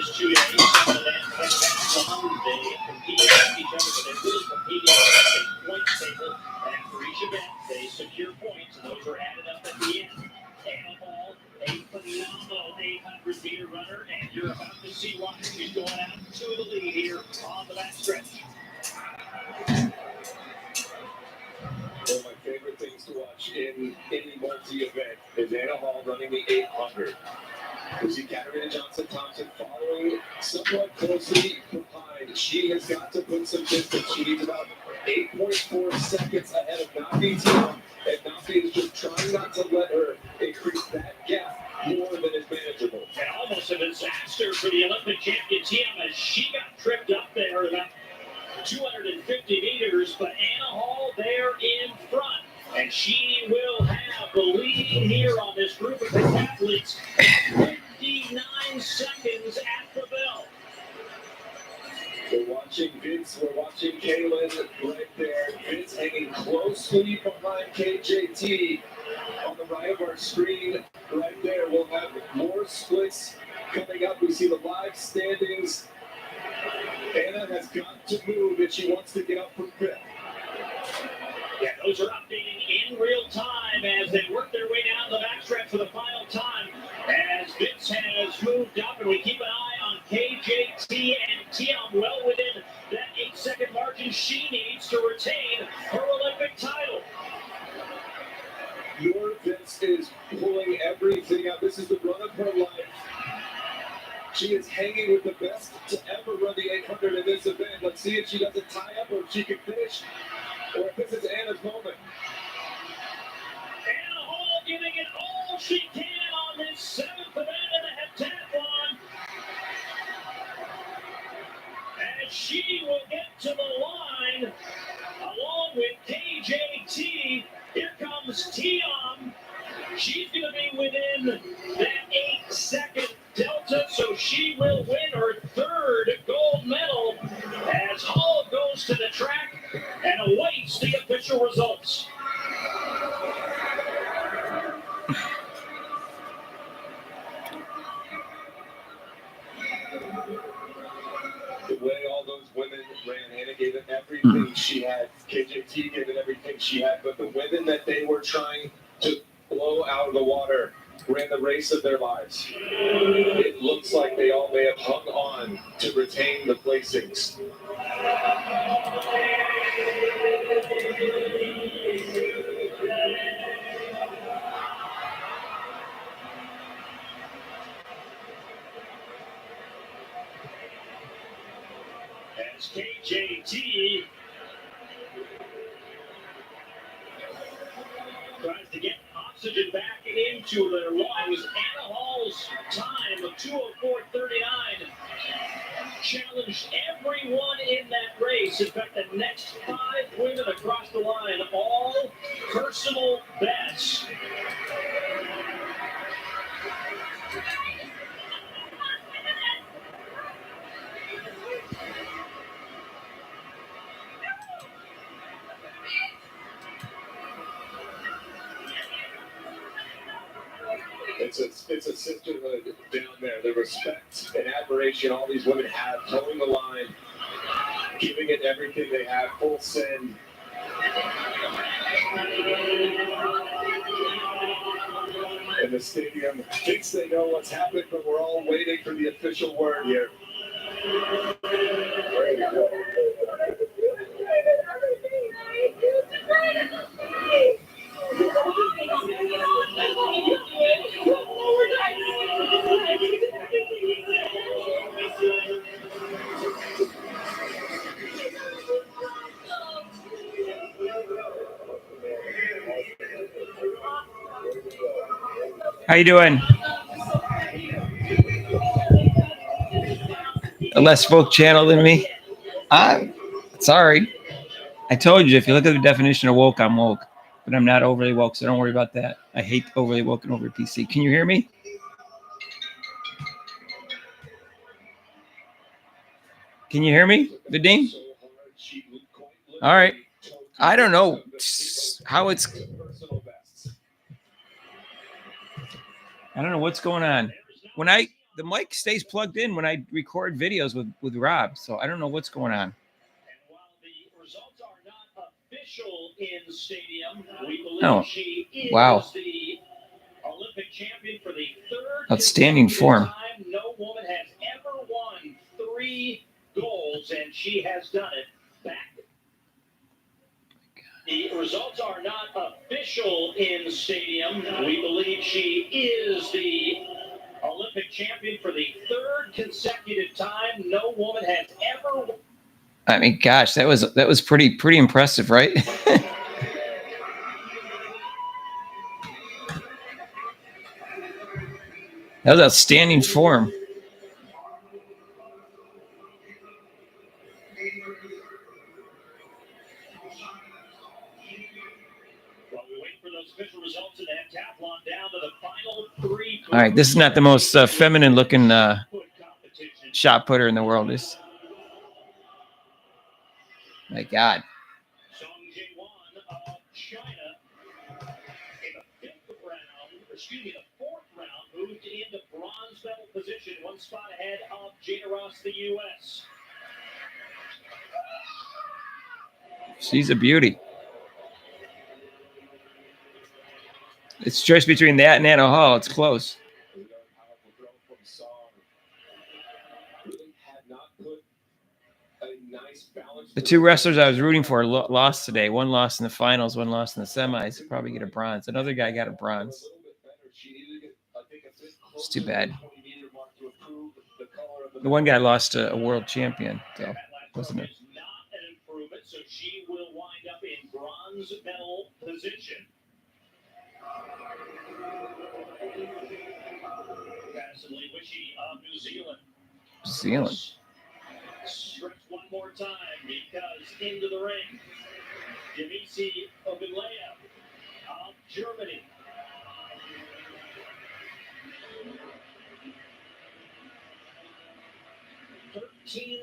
this 2 days. Some of them have been they compete against each other, but they really compete against a point table. And after each event, they secure points, and those are added up at the end. Anna Hall, a phenomenal 800-meter runner, and you're about to see why she's going out to the lead here on the backstretch. One of my favorite things to watch in any multi-event is Anna Hall running the 800. We see Katarina Johnson-Thompson following somewhat closely behind. She has got to put some distance. She needs about 8.4 seconds ahead of Nafi Tiam, and Nafi is just trying not to let her increase that gap more than is manageable. And almost a disaster for the Olympic champion Tiam as she got tripped up there about 250 meters, but Anna Hall there in front, and she will have the lead here on this group of pentathlons. 59 seconds at the bell. We're watching Vince, we're watching Kaylin right there. Vince hanging closely behind KJT on the right of our screen right there. We'll have more splits coming up. We see the live standings. Anna has got to move if she wants to get up from fifth. Yeah, those are updating in real time as they work their way down the backstretch for the final time. As Vince has moved up, and we keep an eye on KJT and Tiam well within that 8-second margin she needs to retain her Olympic title. Your Vince is pulling everything out. This is the run of her life. She is hanging with the best to ever run the 800 in this event. Let's see if she doesn't tie up or if she can finish, or if this is Anna's moment. Anna Hall giving it all she can on this 7th event in the heptathlon. As she will get to the line along with KJT. Here comes Tiam. She's going to be within that 8-second delta, so she will win her 3rd gold medal as Hall goes to the track and awaits the official results. The way all those women ran, Anna gave it everything she had. KJT gave it everything she had, but the women that they were trying to blow out of the water ran the race of their lives. It looks like they all may have hung on to retain the placings. As KJT tries to get oxygen back into their lungs, Anna Hall's time of 2:04:39 challenged everyone in that race. In fact, the next 5 women across the line, all personal bests. It's a sisterhood down there. The respect and admiration all these women have, towing the line, giving it everything they have, full send. And the stadium thinks they know what's happened, but we're all waiting for the official word here. How you doing? A less folk channel than me. I'm sorry. I told you, if you look at the definition of woke, I'm woke. But I'm not overly woke, so don't worry about that. I hate overly woke and over PC. Can you hear me? Can you hear me, Vadim? All right. I don't know how it's... I don't know what's going on. When I the mic stays plugged in when I record videos with Rob, so I don't know what's going on. And while the results are not official in stadium, we believe Oh, she is wow. the Olympic champion for the third Outstanding consecutive form. time. No woman has ever won 3 golds, and she has done it back. The results are not official in stadium. We believe she is the Olympic champion for the third consecutive time. No woman has ever won. I mean, gosh, that was pretty impressive, right? That was outstanding form. While we wait for those official results in that decathlon, down to the final 3. All right, this is not the most feminine looking Put competition. shot putter in the world. Is my God. Song Jingwan of China in the 5th round, the 4th round, moved into bronze medal position, 1 spot ahead of Jada Ross, the U.S. She's a beauty. It's choice between that and Anna Hall. It's close. A very powerful throw from Song. Really had not put a nice balance. The 2 wrestlers I was rooting for lost today. One lost in the finals, one lost in the semis. Probably get a bronze. Another guy got a bronze. It's too bad. The one guy lost a world champion, so wasn't it? Is not an improvement, so she will wind up in bronze medal position. Madison Wishy of New Zealand. New Zealand. Stretch one more time because into the ring. Demisi Ogunleya of Germany.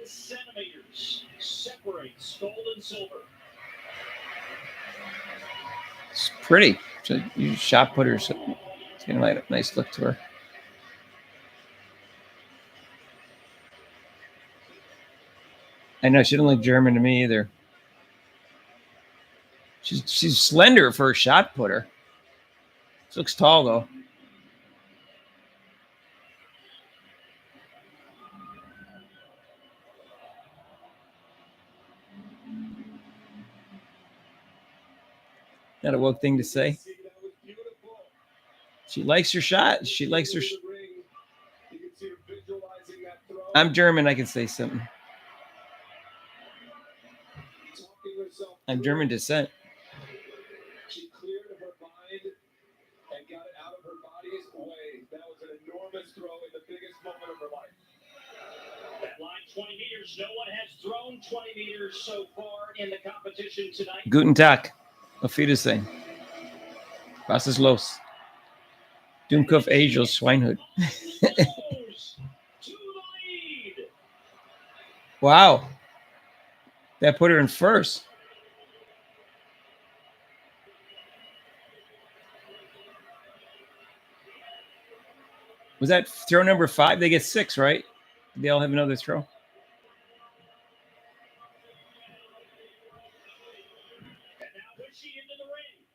centimeters separates gold and silver. It's pretty. So you shot putters. It's gonna like a nice look to her. I know she didn't look German to me either. She's slender for a shot putter. She looks tall though. Not a woke thing to say. She likes her shot. She likes her. I'm German. I can say something. I'm German descent. She cleared her mind and got it out of her body's way. That was an enormous throw in the biggest moment of her life. That line 20 meters. No one has thrown 20 meters so far in the competition tonight. Guten Tag. Auf Wiedersehen. Was ist los? Dummkopf Angel Schweinhut. Wow. That put her in first. Was that throw number 5? They get 6, right? They all have another throw. And now Wishy into the ring.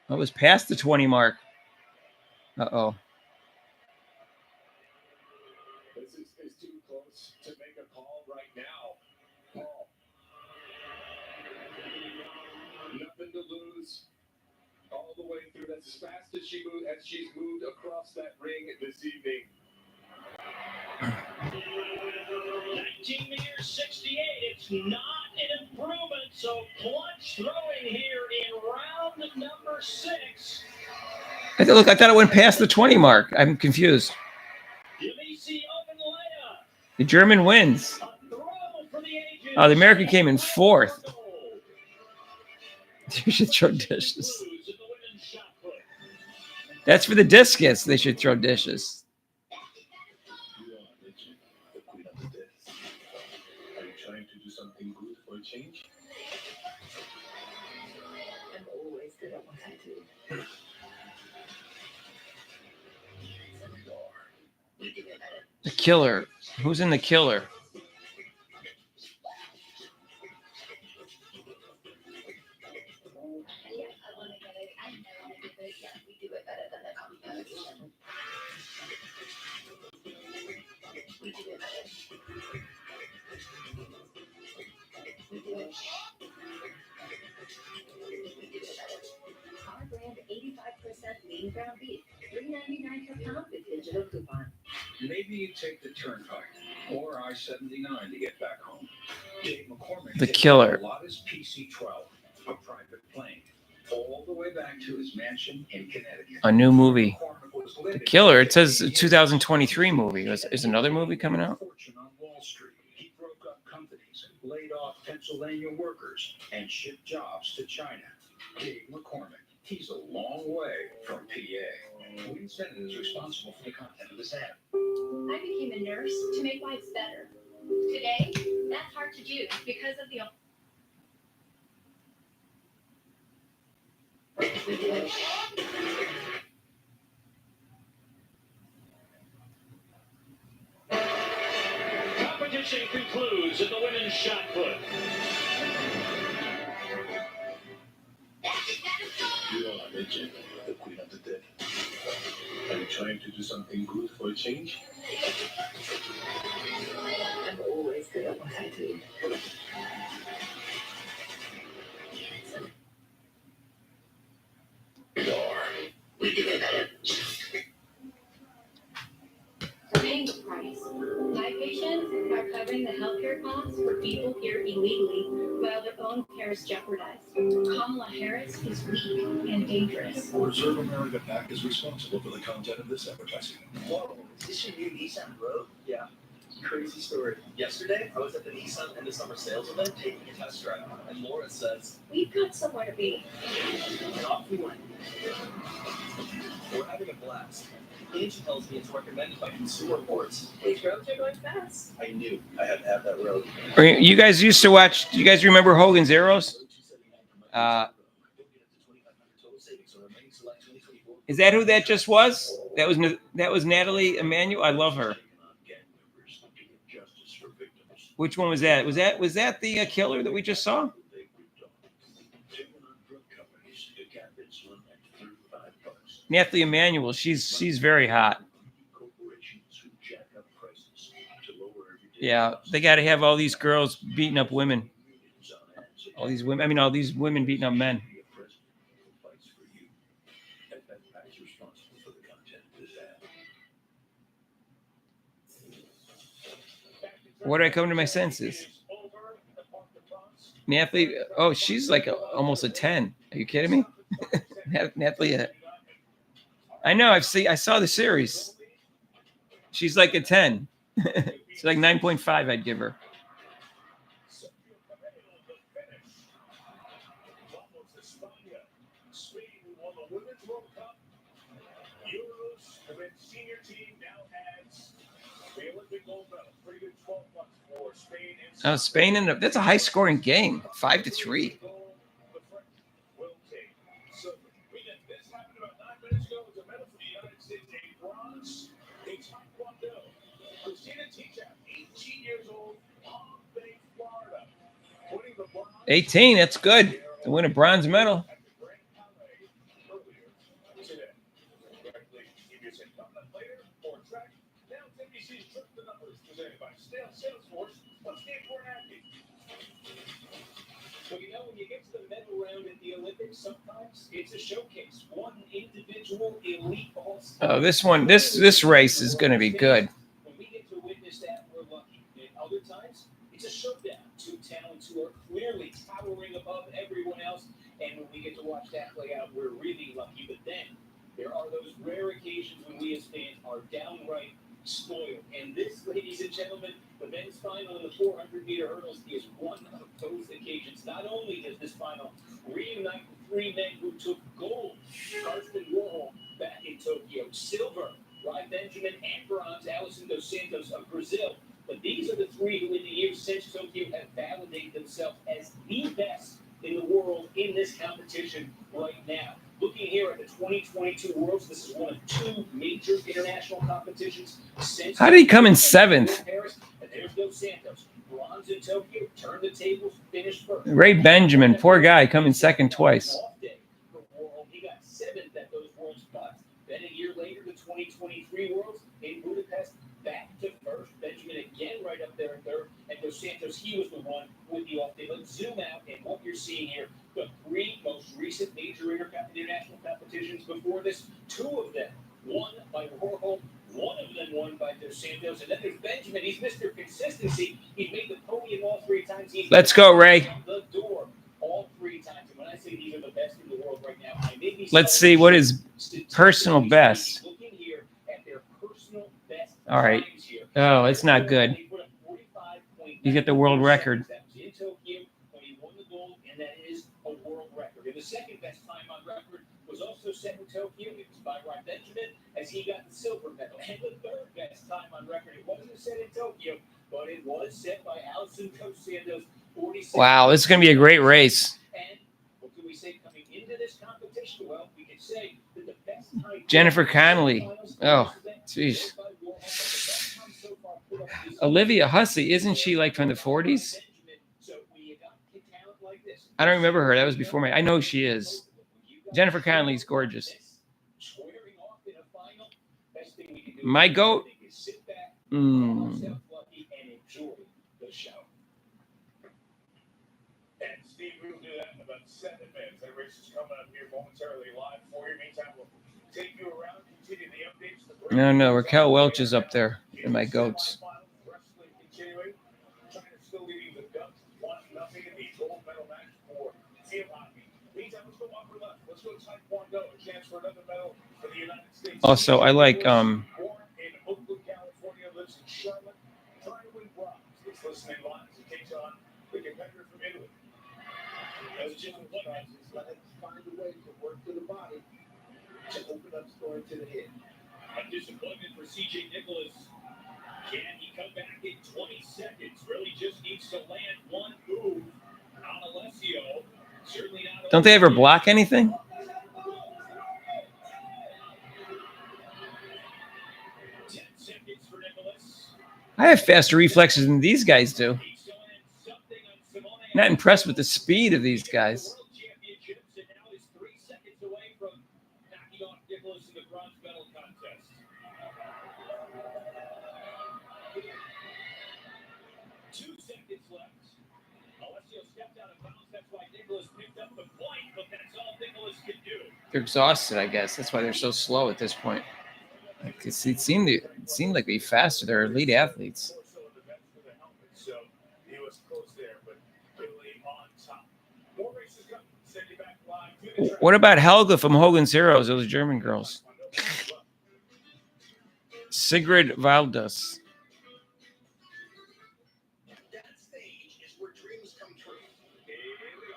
That was past the 20 mark. Uh-oh. This is too close to make a call right now. Paul. Nothing to lose. All the way through. That's as fast as she's moved across that ring this evening. 19 meters 68. It's not an improvement. So clutch throwing here in round number 6. I thought it went past the 20 mark. I'm confused. Demisi Ogunleya. The German wins. A throw for the ages. Oh, the American came in 4th. You should throw dishes. That's for the discus. They should throw dishes. Are you trying to do something good for a change? The Killer. Who's in The Killer? Our brand 85% lean ground beef, $3.99 per pound with digital coupon. Maybe you take the Turnpike or I-79 to get back home. Dave McCormick The takes Killer. Pilatus PC-12, a private plane, all the way back to his mansion in Connecticut. A new movie. McCormick was The living Killer. It says a 2023 movie. Is another movie coming out? Fortune on Wall Street. He broke up companies, laid off Pennsylvania workers, and shipped jobs to China. Dave McCormick. He's a long way from PA. Wayne Bennett is responsible for the content of this ad. I became a nurse to make lives better. Today, that's hard to do because of the Competition concludes in the women's shot put. You are legend, the queen of the dead. Are you trying to do something good for a change? I'm always good at what I do. We give it better. Paying the price. My patients are covering the healthcare costs for people here illegally while their own care is jeopardized. Kamala Harris is weak and dangerous. Reserve America PAC is responsible for the content of this advertising. Whoa, is this your new Nissan Rogue? Yeah. Crazy story. Yesterday, I was at the Nissan end of summer sales event taking a test drive, and Laura says, We've got somewhere to be. and off we went. We're having a blast. Angie tells me it's recommended by Consumer Reports. These roads are going fast. I knew I had to have that road. You guys used to watch. Do you guys remember Hogan's Heroes? Is that who that just was? That was Natalie Emanuel. I love her. Which one was that? Was that the Killer that we just saw? Natalie Emanuel. She's very hot. Yeah, they got to have all these girls beating up women. All these women beating up men. Where do I come to my senses? Natalie, oh, she's like almost a 10. Are you kidding me? Natalie, I know. I saw the series. She's like a 10. She's like 9.5. I'd give her. Oh, Spain ended up. That's a high-scoring game, 5-3. $18. That's good to win a bronze medal. Sometimes it's a showcase. One individual elite Oh, this race is going to be good. When we get to witness that, we're lucky. And other times, it's a showdown. Two talents who are clearly towering above everyone else. And when we get to watch that play out, we're really lucky. But then there are those rare occasions when we as fans are downright spoiled. And this, ladies and gentlemen, the men's final in the 400-meter hurdles is one of those occasions. Not only does this final reunite the three men who took gold, Karsten Warhol back in Tokyo, silver, Rai Benjamin, and bronze, Alison dos Santos of Brazil. But these are the three who in the years since Tokyo have validated themselves as the best in the world in this competition right now. Looking here at the 2022 Worlds, this is one of two major international competitions since. How did he come in seventh? Paris, and there's Dos Santos. Bronze in Tokyo, turned the tables, finished first. Ray Benjamin, poor guy, coming second twice. He got seventh at those World spots. Then a year later, the 2023 Worlds in Budapest, back to first. Benjamin again right up there in third. And Dos Santos, he was the one with the off day. Let's zoom out, and what you're seeing here, the three most recent major international competitions before this, two of them won by Warhol, one of them won by Dos Santos, and then there's Benjamin. He's Mr. Consistency. He's made the podium all three times. Let's go, Ray. The door all three times. And when I say these are the best in the world right now, I may be Let's see what is personal best. looking here at their personal best All right. times here. Oh, it's not good. They put up 45.9 You get the world record. That was in Tokyo when he won the gold, and that is a world record. And the second best time on record was also set in Tokyo. It was by Ron Benjamin as he got the silver medal. And the third best time on record, it wasn't set in Tokyo, but it was set by Alison Dos Santos. 46. Wow, this is going to be a great race. And what can we say coming into this competition? Well, we can say that the best time Jennifer Connelly. Oh, jeez. Olivia Hussey, isn't she like from the 40s? I don't remember her. That was before my. I know she is. Jennifer Connelly's gorgeous. My goat. And Steve, we will do that in about 7 minutes. That race is coming up here momentarily live for you. Meantime, we'll take you around, continue the updates. No, Raquel Welch is up there in my goats. Wrestling continuing. China still leading the Ducks 1-0 in the gold medal match for field hockey. Meantime, let's go upper left. Let's go Taekwondo. A chance for another medal for the United States. Also, I like Born in Oakland, California, lives in Charlotte. Trying to win bronze. Let's listen in line as he takes on the competitor from Italy. As Jim Woodhouse is going to find a way to work to the body to open up scoring to the head. A disappointment for CJ Nicholas. Can he come back in 20 seconds? Really just needs to land one move. On Alessio. Certainly not. Don't they ever block anything? 10 seconds for Nicholas. I have faster reflexes than these guys do. He's showing something on Simone. Not impressed with the speed of these guys. World Championships, and now he's 3 seconds away from knocking off Nicholas in the bronze medal contest. 2 seconds left. Alessio stepped out of bounds. That's why Nicholas picked up the point, but that's all Nicholas can do. They're exhausted, I guess. That's why they're so slow at this point. Like, it seemed like they'd be faster. They're elite athletes. So he was close there, but Italy on top. More races coming. Send you back live to the track. What about Helga from Hogan's Heroes? Those German girls. Sigrid Valdes. That stage is where dreams come true. Here we go.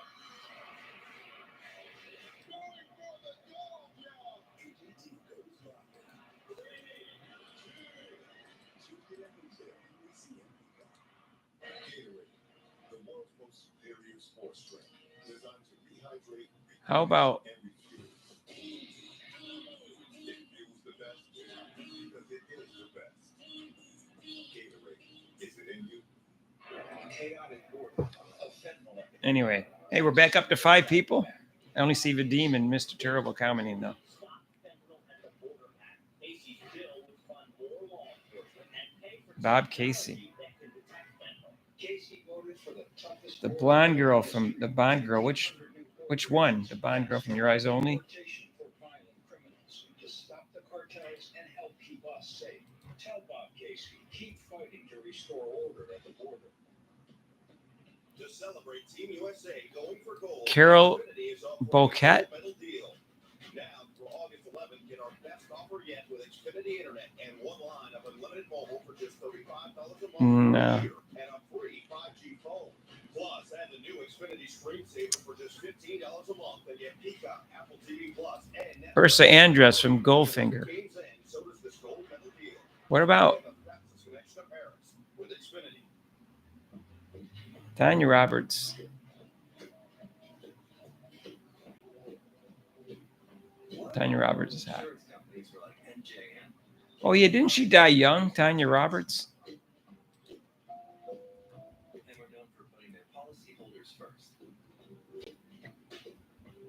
Gatorade, the world's most superior sports drink, designed to rehydrate, How about and refuel. It fuels the best because it is the best. Gatorade, is it in you? Chaotic border of fentanyl. anyway? Hey, we're back up to 5 people. I only see Vadim and Mr. Terrible commenting though. Bob Casey. The blonde girl from the Bond girl. Which one? The Bond girl from Your Eyes Only? For violent criminals to stop the cartels and help keep us safe. Tell Bob Casey, keep fighting to restore order at the border. To celebrate Team USA going for gold, Carol Xfinity is offering a Boquette. gold medal deal. Now, for August 11th, get our best offer yet with Xfinity Internet and one line of unlimited mobile for just $35 a month No. per year and a free 5G phone. Plus, add the new Xfinity Screensaver for just $15 a month and get Peacock, Apple TV Plus, and Netflix. Ursa Andress from Goldfinger. Games end, so does this gold medal deal. What about The fastest connection to Paris with Xfinity. Tanya Tanya Roberts is hot. Insurance companies were like NJM. Oh yeah, didn't she die young, Tanya Roberts? And we're known for putting their policyholders first.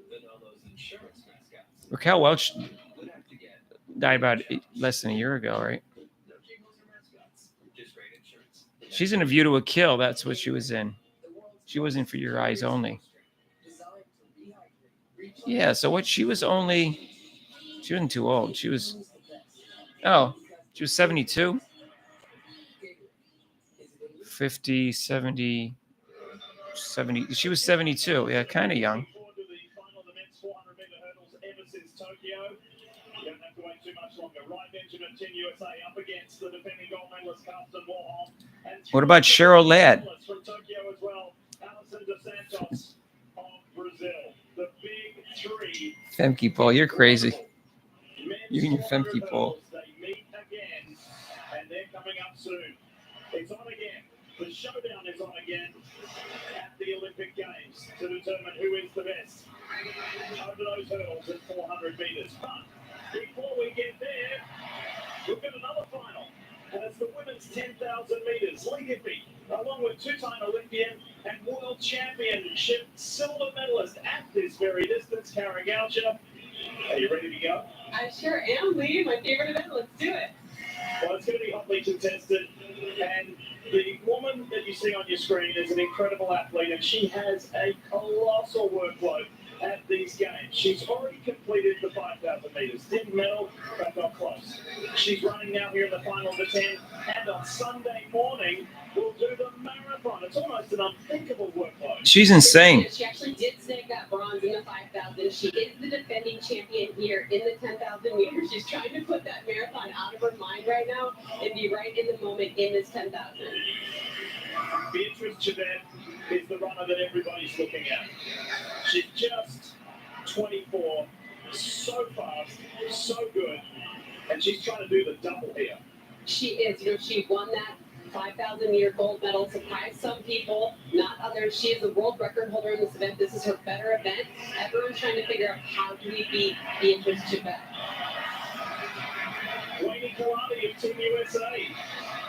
Then all those insurance mascots Raquel Welch would have to get died about less than a year ago, right? no jingles or mascots, just great insurance. She's in A View to a Kill. That's what she was in. She wasn't For Your Eyes Only. Yeah, so what? She wasn't too old. She was 72? 50, 70, 70. She was 72. Yeah, kind of young. Forward to the final of the men's 400-meter hurdles ever since Tokyo. You don't have to wait too much longer. Ryan Benjamin, Team USA, up against the defending gold medalist Carlson Warholm. And What about Cheryl Ladd? from Tokyo as well, Alison dos Santos of Brazil. The big three. Femke Pole, you're crazy. Men's You and your 400 Femke Pole. hurdles, they meet again, and they're coming up soon. It's on again. The showdown is on again at the Olympic Games to determine who is the best over those hurdles at 400 meters. But before we get there, we've got another final. And it's the women's 10,000 meters. Lee Giffey, along with two-time Olympian and world championship silver medalist at this very distance, Karen Goucher. Are you ready to go? I sure am, Lee. My favorite event. Let's do it. Well, it's going to be hotly contested, and the woman that you see on your screen is an incredible athlete, and she has a colossal workload at these games. She's already completed the 5,000 meters, didn't medal, but not close. She's running now here in the final of the 10, and on Sunday morning, we'll do the marathon. It's almost an unthinkable workload. She's insane. She actually did snag that bronze in the 5,000. She is the defending champion here in the 10,000 meters. She's trying to put that marathon out of her mind right now and be right in the moment in this 10,000. Beatrice Chevette is the runner that everybody's looking at. She's just 24, so fast, so good, and she's trying to do the double here. She is. She won that 5,000 meter gold medal, surprised some people, not others. She is the world record holder in this event. This is her better event. Everyone's trying to figure out how do we beat Beatrice Chevette. Wayne Kalani of Team USA.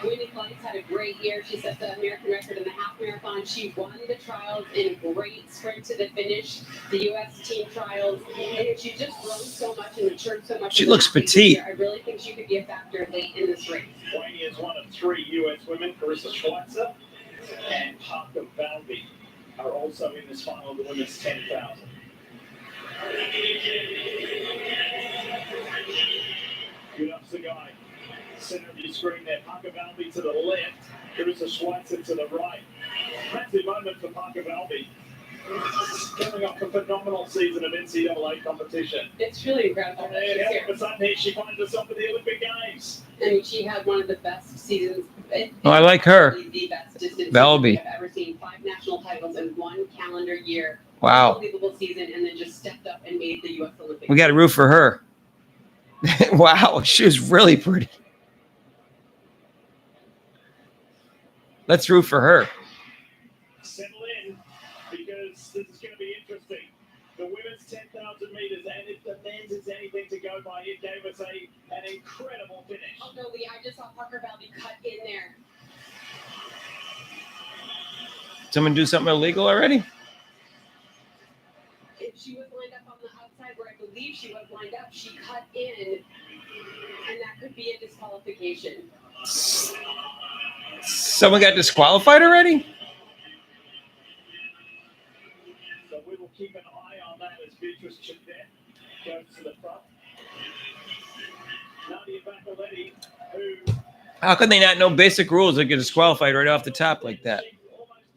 Wendy Clark's had a great year. She set the American record in the half marathon. She won the trials in a great sprint to the finish, the U.S. team trials. And she's just grown so much and matured so much. She looks petite. I really think she could be a factor late in this race. Wayne is one of 3 U.S. women. Carissa Schweitzer and Parker Balby are also in this final of the women's 10,000. Good up the guy. Center of your screen there. Parker Balby to the left. Carissa Schweitzer to the right. Massive moment for Parker Balby. Coming off a phenomenal season of NCAA competition. It's really incredible. And then all of a sudden here she finds herself at the Olympic Games. I mean, she had one of the best seasons. Oh, I like her. The best distance Balby. I've ever seen. 5 national titles in 1 calendar year. Wow. Unbelievable season, and then just stepped up and made the U.S. Olympic. We got to root for her. Wow, she was really pretty. Let's root for her. Settle in, because this is going to be interesting. The women's 10,000 meters, and if the men's is anything to go by, it gave us an incredible finish. Oh no, Lee! I just saw Parker Balby cut in there. Someone do something illegal already? If she was lined up on the outside where I believe she was lined up, she cut in, and that could be a disqualification. Someone got disqualified already? So we will keep an eye on that as Beatrice Chevette goes to the front. Nadia Bacoletti, who... How can they not know basic rules that get disqualified right off the top like that?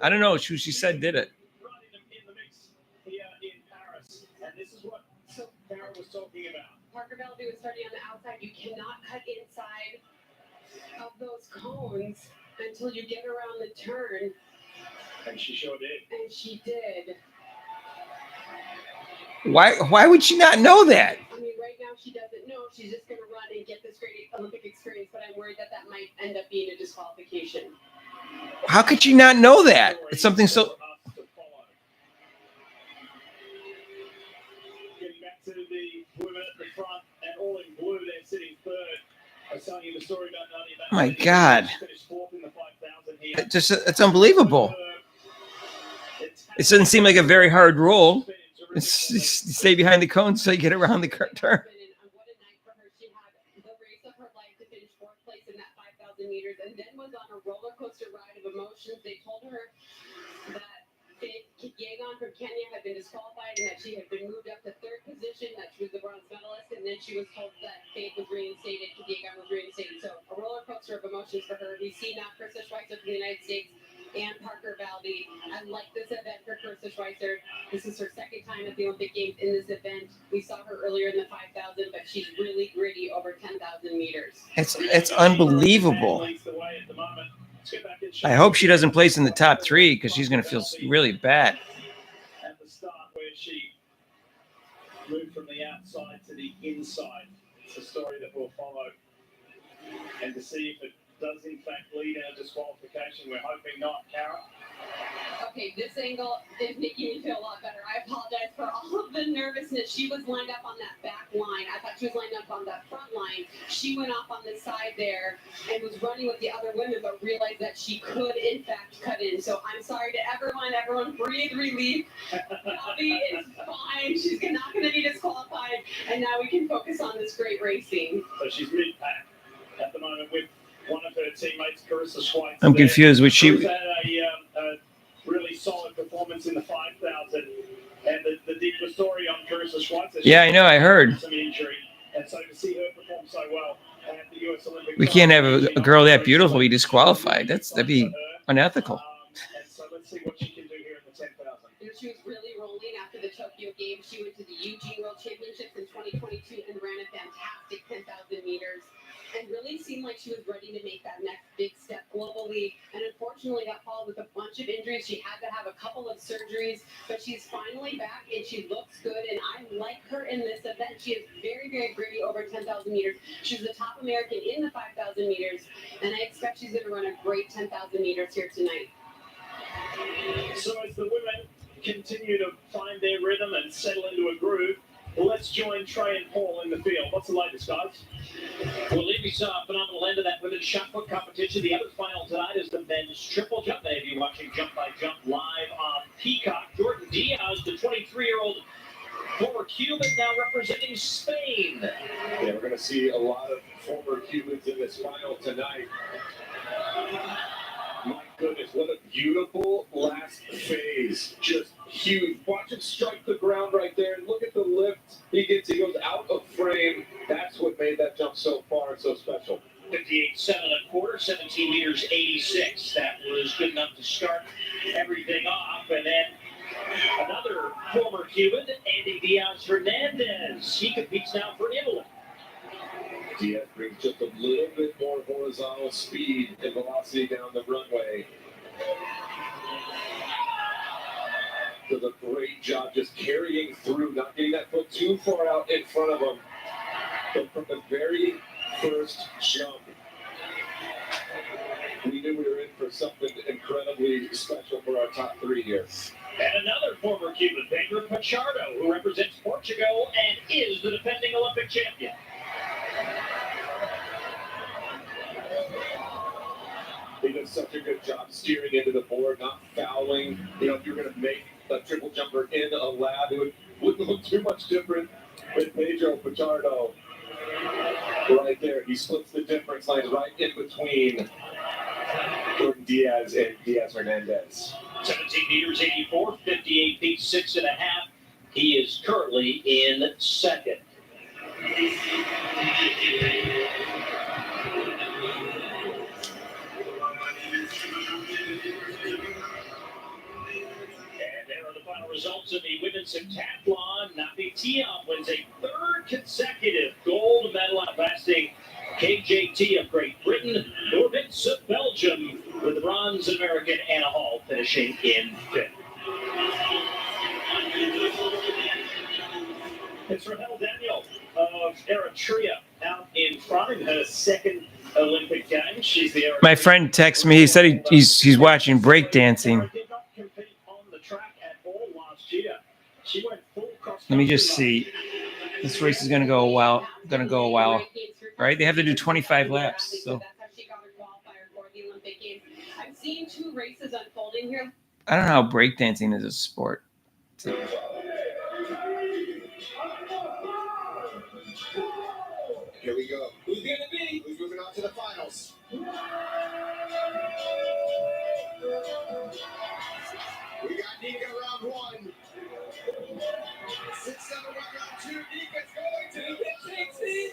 I don't know who she said did it. Running in the mix here in Paris. And this is what Karen was talking about. Parker Balby was starting on the outside. You cannot cut inside of those cones until you get around the turn. And she sure did. And she did. Why would she not know that? I mean, right now she doesn't know. She's just going to run and get this great Olympic experience, but I'm worried that might end up being a disqualification. How could she not know that? It's something so... Getting back to the women at the was telling you the story about Nadia Oh my Batman. God. She finished fourth in the 5,000 here. It's unbelievable. It doesn't seem like a very hard rule. It's, you stay behind the cone so you get around the turn. And what a night for her. She had the race of her life to finish fourth place in that 5,000 meters and then was on a roller coaster ride of emotions. They told her that Yegon from Kenya had been disqualified and that she had been moved up to third position, that she was the bronze medalist, and then she was told that Faith was reinstated, Yegon was reinstated. So a roller coaster of emotions for her. We see now Krista Schweitzer from the United States and Parker Valby. I like this event for Krista Schweitzer. This is her second time at the Olympic Games in this event. We saw her earlier in the 5,000, but she's really gritty over 10,000 meters. It's unbelievable. I hope she doesn't place in the top 3 because she's going to feel really bad. At the start, where she moved from the outside to the inside. It's a story that we'll follow. And to see if it does in fact lead in a disqualification. We're hoping not, Kara. Okay, this angle is making me feel a lot better. I apologize for all of the nervousness. She was lined up on that back line. I thought she was lined up on that front line. She went off on the side there and was running with the other women, but realized that she could, in fact, cut in. So I'm sorry to everyone. Everyone breathe relief. Bobby is fine. She's not going to be disqualified. And now we can focus on this great racing. So she's mid-pack at the moment with one of her teammates, Carissa Schweitzer. I'm confused. Which she Carissa had a really solid performance in the 5,000. And the deeper story on Carissa Schweitzer. Yeah, I know. I heard. Some injury. And so to see her perform so well at the US Olympic We can't have a girl that beautiful be disqualified. That'd be unethical. And so let's see what she can do here in the 10,000. She was really rolling after the Tokyo Games. She went to the Eugene World Championships in 2022 and ran a fantastic 10,000 meters. And really seemed like she was ready to make that next big step globally. And unfortunately, got followed with a bunch of injuries. She had to have a couple of surgeries, but she's finally back and she looks good. And I like her in this event. She is very, very gritty over 10,000 meters. She's the top American in the 5,000 meters. And I expect she's going to run a great 10,000 meters here tonight. So as the women continue to find their rhythm and settle into a groove, let's join Trey and Paul in the field. What's the latest, guys? Well, Levy saw a phenomenal end of that women's shot put competition. The other final tonight is the men's triple jump. Many of you watching Jump by Jump live on Peacock. Jordan Diaz, the 23-year-old former Cuban, now representing Spain. Yeah, we're going to see a lot of former Cubans in this final tonight. My goodness, what a beautiful last phase. Just huge. Watch him strike the ground right there. And look at the lift he gets. He goes out of frame. That's what made that jump so far and so special. 58.7 a quarter, 17 meters 86. That was good enough to start everything off. And then another former Cuban, Andy Diaz Hernandez. He competes now for Italy. Diaz brings just a little bit more horizontal speed and velocity down the runway. Does a great job just carrying through, not getting that foot too far out in front of him. But from the very first jump, we knew we were in for something incredibly special for our top 3 here. And another former Cuban, Pedro Pichardo, who represents Portugal and is the defending Olympic champion. He does such a good job steering into the board, not fouling. You know, if you're going to make a triple jumper in a lab, it wouldn't look too much different with Pedro Pichardo. Right there, he splits the difference line right in between Jordan Diaz and Diaz Hernandez. 17 meters 84, 58 feet 6.5. He is currently in second. Results in the women's heptathlon. Nafi Tiam wins a third consecutive gold medal, outlasting KJT of Great Britain, Norbitz of Belgium, with the bronze American Anna Hall finishing in fifth. It's Rahel Daniel of Eritrea out in front in her second Olympic Games. She's the My friend texted me. He said he's watching breakdancing. Let me just see. This race is going to go a while. right? They have to do 25 laps. So That's how she got her qualifier for the Olympic Games. I'm seeing two races unfolding here. I don't know how breakdancing is a sport. Here we go. Who's going to be? Who's moving on to the finals? We got Nika round 1. 6-7 round 2. Nika's going to the big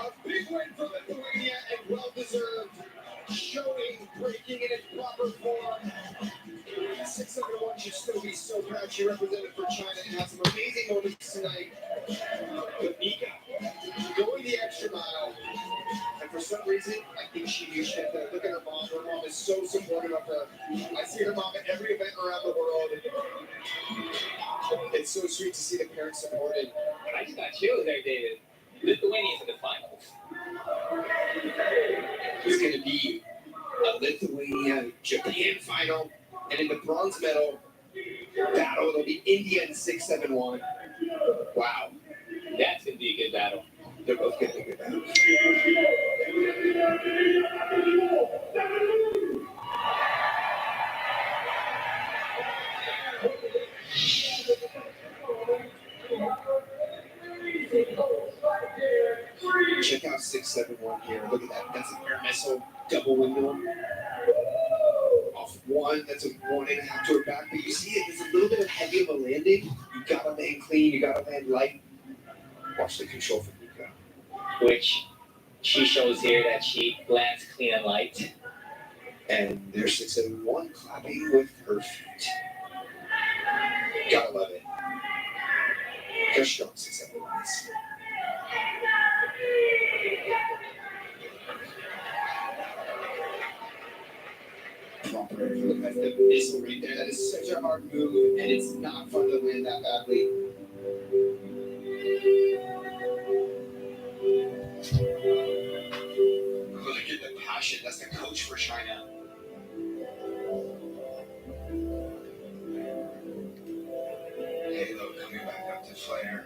a big win for Lithuania and well-deserved. Showing breaking in its proper form. 6-7-1 should still be so proud she represented for China and had some amazing moments tonight. But Nika going the extra mile. And for some reason, I think she knew she had to look at her mom. Her mom is so supportive of her. I see her mom at every event around the world. It's so sweet to see the parents supported. I just got chills there, David. Lithuania's in the finals. It's going to be a Lithuania-Japan final. And in the bronze medal battle, it'll be India and 6-7-1. Wow. That's going to be a good battle. They're both going to be good battles. Check out 6-7-1 here. Look at that. That's an air missile double window. Off one, that's a 1.5 to her back. But you see it, there's a little bit of heavy of a landing. You gotta land clean, you gotta land light. Watch the control from Nika. Which she shows here that she lands clean and light. And there's 6-7-1 clapping with her feet. Gotta love it. Just strong 6-7-1s. Proper. That's the missile right there. That is such a hard move, and it's not fun to land that badly. Look at the passion. That's the coach for China. Halo coming back up to flare.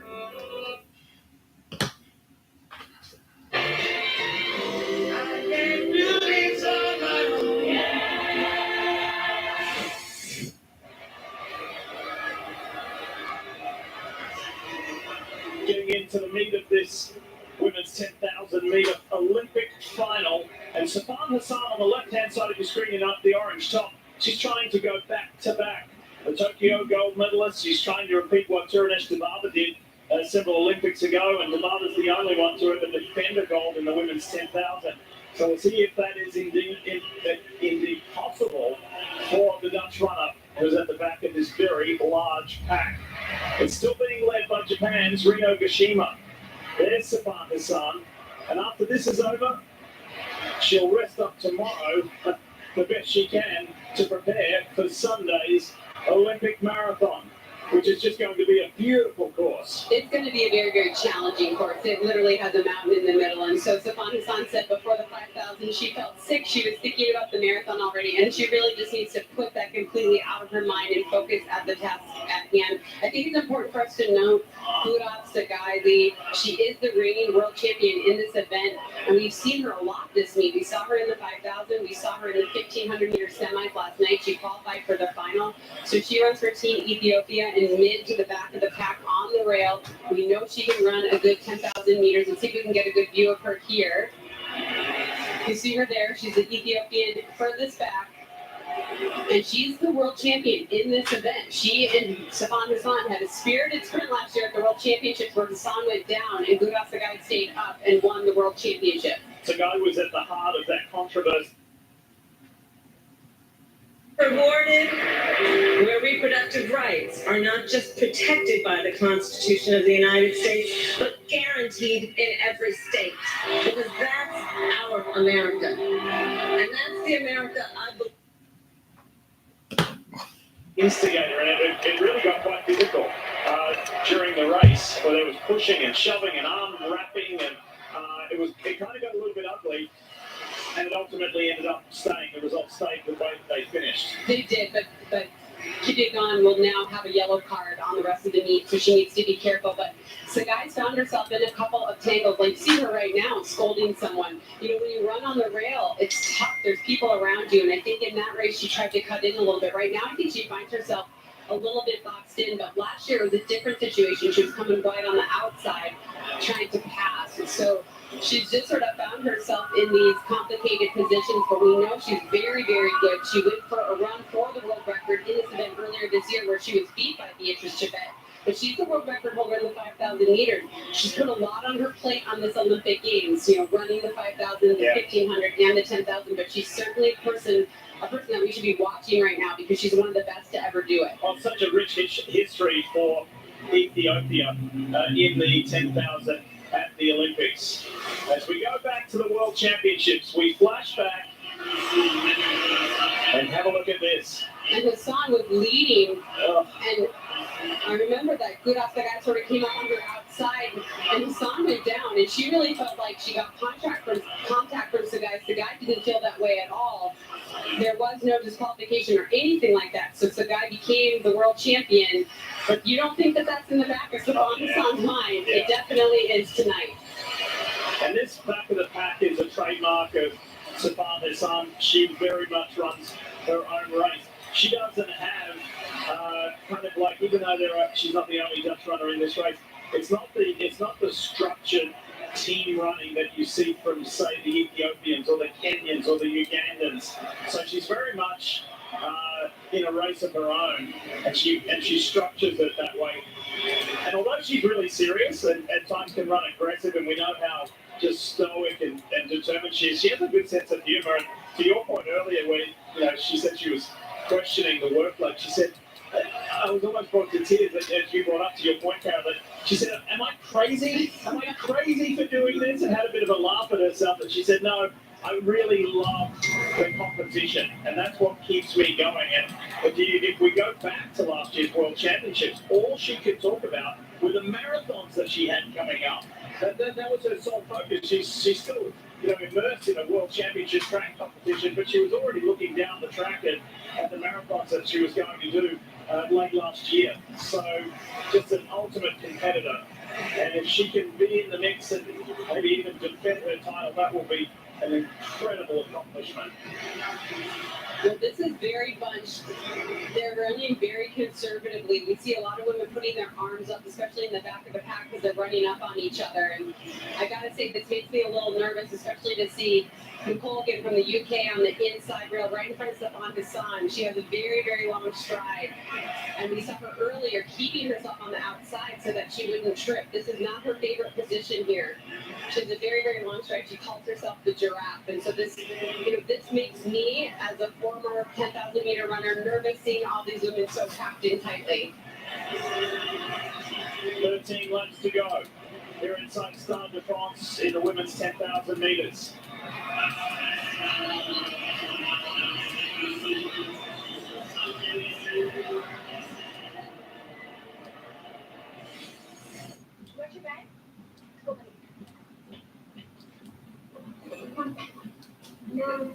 Getting into the meat of this women's 10,000 meter Olympic final. And Safan Hassan on the left-hand side of your screen up the orange top. She's trying to go back to back. The Tokyo gold medalist, she's trying to repeat what Tirunesh Dibaba did several Olympics ago, and Dibaba's the only one to ever defend a gold in the women's 10,000. So we'll see if that is indeed possible for the Dutch runner, who's at the back of this very large pack. It's still being led by Japan's Rino Gashima. There's Safan Hassan. And after this is over, she'll rest up tomorrow the best she can to prepare for Sunday's Olympic marathon, which is just going to be a beautiful course. It's going to be a very, very challenging course. It literally has a mountain in the middle. And so Safan Hassan said before the 5,000, she felt sick. She was thinking about the marathon already. And she really just needs to put that completely out of her mind and focus at the task at hand. I think it's important for us to note Gurat Sagaili. She is the reigning world champion in this event. And we've seen her a lot this meet. We saw her in the 5,000. We saw her in the 1,500 meter semis last night. She qualified for the final. So she runs for Team Ethiopia in mid to the back of the pack on the rail. We know she can run a good 10,000 meters. Let's see if we can get a good view of her here. You see her there. She's the Ethiopian furthest back. And she's the world champion in this event. She and Safan Hassan had a spirited sprint last year at the World Championships where Hassan went down and Gurat Sagaili stayed up and won the World Championship. Sagaili was at the heart of that controversy. Rewarded where reproductive rights are not just protected by the Constitution of the United States, but guaranteed in every state. Because that's our America. And that's the America I believe. Instigator, and it really got quite difficult during the race, where there was pushing and shoving and arm wrapping, and it kind of got a little bit ugly. And it ultimately ended up staying. The result stayed the way they finished. They did, but Kipyegon will now have a yellow card on the rest of the meet, so she needs to be careful. But Sagai's found herself in a couple of tangles. Like, see her right now scolding someone. You know, when you run on the rail, it's tough. There's people around you, and I think in that race she tried to cut in a little bit. Right now, I think she finds herself a little bit boxed in, but last year it was a different situation. She was coming wide on the outside, trying to pass. And so she's just sort of found herself in these complicated positions, but we know she's very, very good. She went for a run for the world record in this event earlier this year where she was beat by Beatrice Chebet. But she's the world record holder in the 5,000 meters. She's put a lot on her plate on this Olympic Games, you know, running the 5,000, the 1,500, and the 10,000. But she's certainly a person that we should be watching right now because she's one of the best to ever do it. Well, such a rich history for Ethiopia in the 10,000 at the Olympics. As we go back to the World Championships, we flash back and have a look at this. And Hassan was leading, and I remember that Gudas Sagai sort of came up on her outside, and Hassan went down, and she really felt like she got contact from Sagai. Sagai didn't feel that way at all. There was no disqualification or anything like that, so Sagai became the world champion. But you don't think that that's in the back of Hassan's mind. It definitely is tonight. And this back of the pack is a trademark of Safan Hassan. She very much runs her own race. She doesn't have kind of like, even though she's not the only Dutch runner in this race, it's not the structured team running that you see from, say, the Ethiopians or the Kenyans or the Ugandans. So she's very much in a race of her own, and she structures it that way. And although she's really serious and at times can run aggressive, and we know how just stoic and determined she is, she has a good sense of humor. And to your point earlier, where she said she was questioning the workload, she said, I was almost brought to tears as you brought up to your point, Carol, that she said, am I crazy? Am I crazy for doing this? And had a bit of a laugh at herself. And she said, no, I really love the competition. And that's what keeps me going. And if we go back to last year's World Championships, all she could talk about were the marathons that she had coming up. That was her sole focus. She's still immersed in a World Championship track competition, but she was already looking down the track at the marathons that she was going to do late last year. So just an ultimate competitor. And if she can be in the mix and maybe even defend her title, that will be an incredible accomplishment. Well, this is very bunched. They're running very conservatively. We see a lot of women putting their arms up, especially in the back of the pack, because they're running up on each other. And I gotta say, this makes me a little nervous, especially to see McColgan from the UK on the inside rail, right in front of Safan Hassan. She has a very, very long stride. And we saw her earlier keeping herself on the outside so that she wouldn't trip. This is not her favorite position here. She has a very, very long stride. She calls herself the giraffe. And so this makes me, as a former 10,000 meter runner, nervous seeing all these women so packed in tightly. 13 laps to go here inside Stade de France in the women's 10,000 meters. What's your bag? No,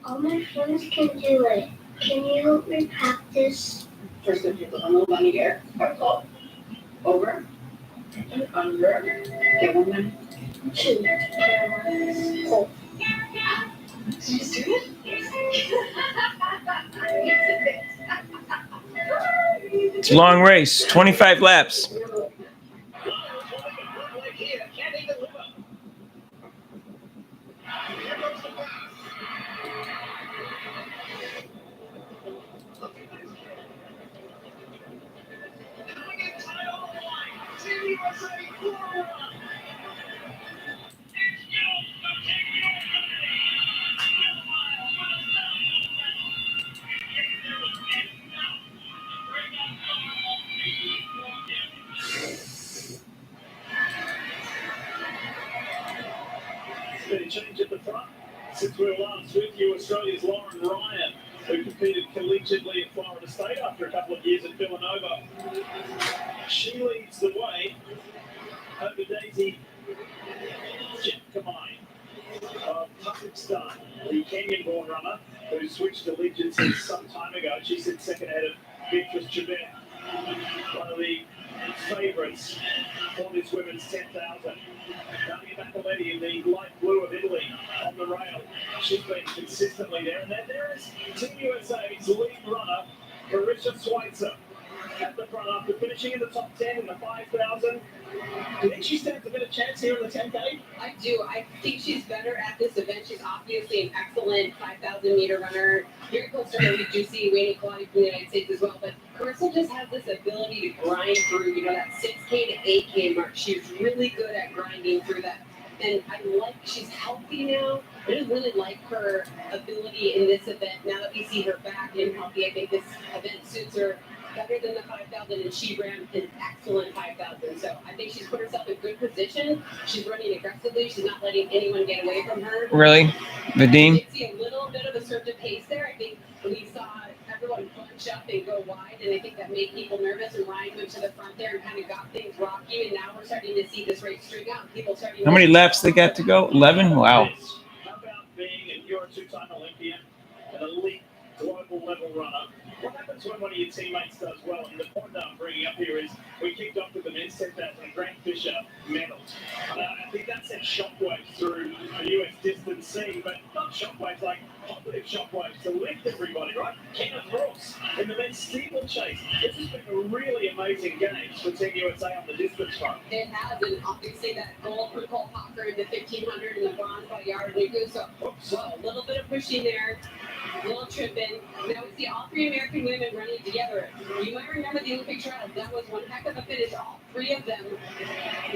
all my friends can do it. Can you help me practice? First, if you put a little on your circle, over, and under. Get 1 minute. 2. Hold. Just do it. It's a long race, 25 laps. Bit of change at the front. Since we were last with you, Australia's Lauren Ryan, who competed collegiately at Florida State after a couple of years at Villanova. She leads the way over Daisy Jepkamai of Pakistan, the Kenyan-born runner who switched allegiances some time ago. She sits second ahead of Beatrice Chibet, one of the favourites for this women's 10,000. Nadia Baccaletti in the light blue of Italy on the rail. She's been consistently there. And then there is Team USA's lead runner, Marissa Schweitzer, at the front after finishing in the top 10 in the 5,000. Do you think she stands a bit of chance here in the 10K? I do. I think she's better at this event. She's obviously an excellent 5,000 meter runner. Very close to her, we do see Wayne Quality from the United States as well. But Carissa just has this ability to grind through, that 6K to 8K mark. She's really good at grinding through that. And I like she's healthy now. I just really like her ability in this event. Now that we see her back and healthy, I think this event suits her better than the 5,000, and she ran an excellent 5,000. So I think she's put herself in good position. She's running aggressively. She's not letting anyone get away from her. Really? Vadim? You did see a little bit of a surge of pace there. I think we saw everyone bunch up and go wide, and I think that made people nervous, and Ryan went to the front there and kind of got things rocking, and now we're starting to see this race string out. People starting. How many laps they got to go? 11? Wow. How about being a Euro 2-time Olympian, an elite global level runner? What happens when one of your teammates does well? And the point that I'm bringing up here is we kicked off with the men's 10,000 and Grant Fisher medaled. I think that sent shockwaves through the US distance scene, but not shockwaves like positive shockwaves to lift everybody, right? Kenneth Ross in the men's steeplechase. This has been a really amazing game for Team USA on the distance front. It has, and obviously that gold for Cole Hawker in the 1,500 and the bronze by Yara Nugu. So a little bit of pushing there, a little tripping. Now we see all three American women running together. You might remember the Olympic trials. That was one heck of a finish. All three of them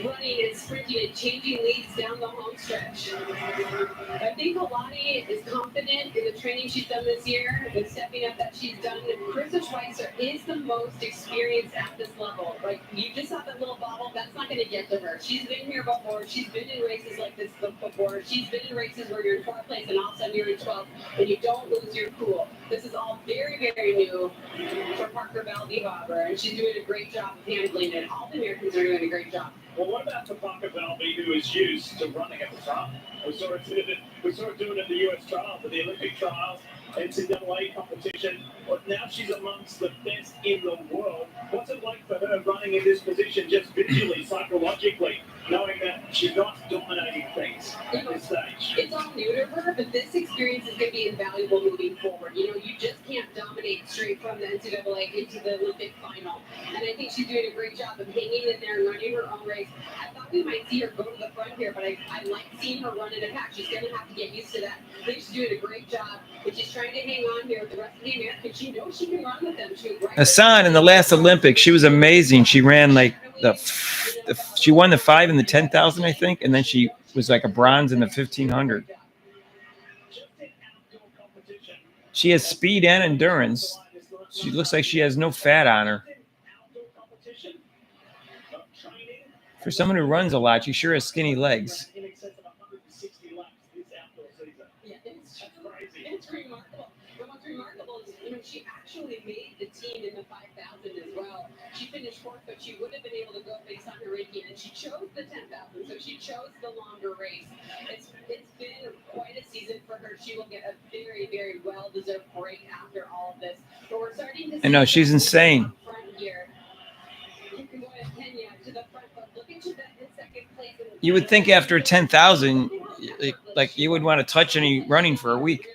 running and sprinting and changing leads down the home stretch. I think Kalani is confident in the training she's done this year and stepping up that she's done. Carissa Schweitzer is the most experienced at this level. Like, you just saw that little bobble. That's not going to get to her. She's been here before. She's been in races like this before. She's been in races where you're in 4th place and all of a sudden you're in 12th and you don't lose your cool. This is all very, very new for Parker Valby-Haber, and she's doing a great job of handling it. All the Americans are doing a great job. Well, what about Parker Valby, who is used to running at the front? We saw her doing it at the US trials, at the Olympic trials, NCAA competition. But now she's amongst the best in the world. What's it like for her running in this position, just visually, psychologically, knowing that she's not dominating things at this stage? It's all new to her, but this experience is going to be invaluable moving forward. You just can't dominate straight from the NCAA into the Olympic final. And I think she's doing a great job of hanging in there and running her own race. I thought we might see her go to the front here, but I like seeing her run in a pack. She's going to have to get used to that. I think she's doing a great job, but she's trying to hang on here with the rest of the Americans. She knows she can run with them. She was right. Hassan in the last Olympics, she was amazing. She ran like she won the 5 and the 10,000, I think, and then she was like a bronze in the 1,500. She has speed and endurance. She looks like she has no fat on her. For someone who runs a lot, she sure has skinny legs. It's remarkable. But what's remarkable is, she actually made the team in the 5,000 as well. She finished 4th, but she would have been able to go based on her ranking, and she chose the 10,000, so she chose the longer race. It's been quite a season for her. She will get a very, very well-deserved break after all of this. But we're starting to see. I know, she's insane. Here. You can go to Kenya to the front, but look at Chibet in 2nd place. You would think after 10,000, like you would want to touch any running for a week.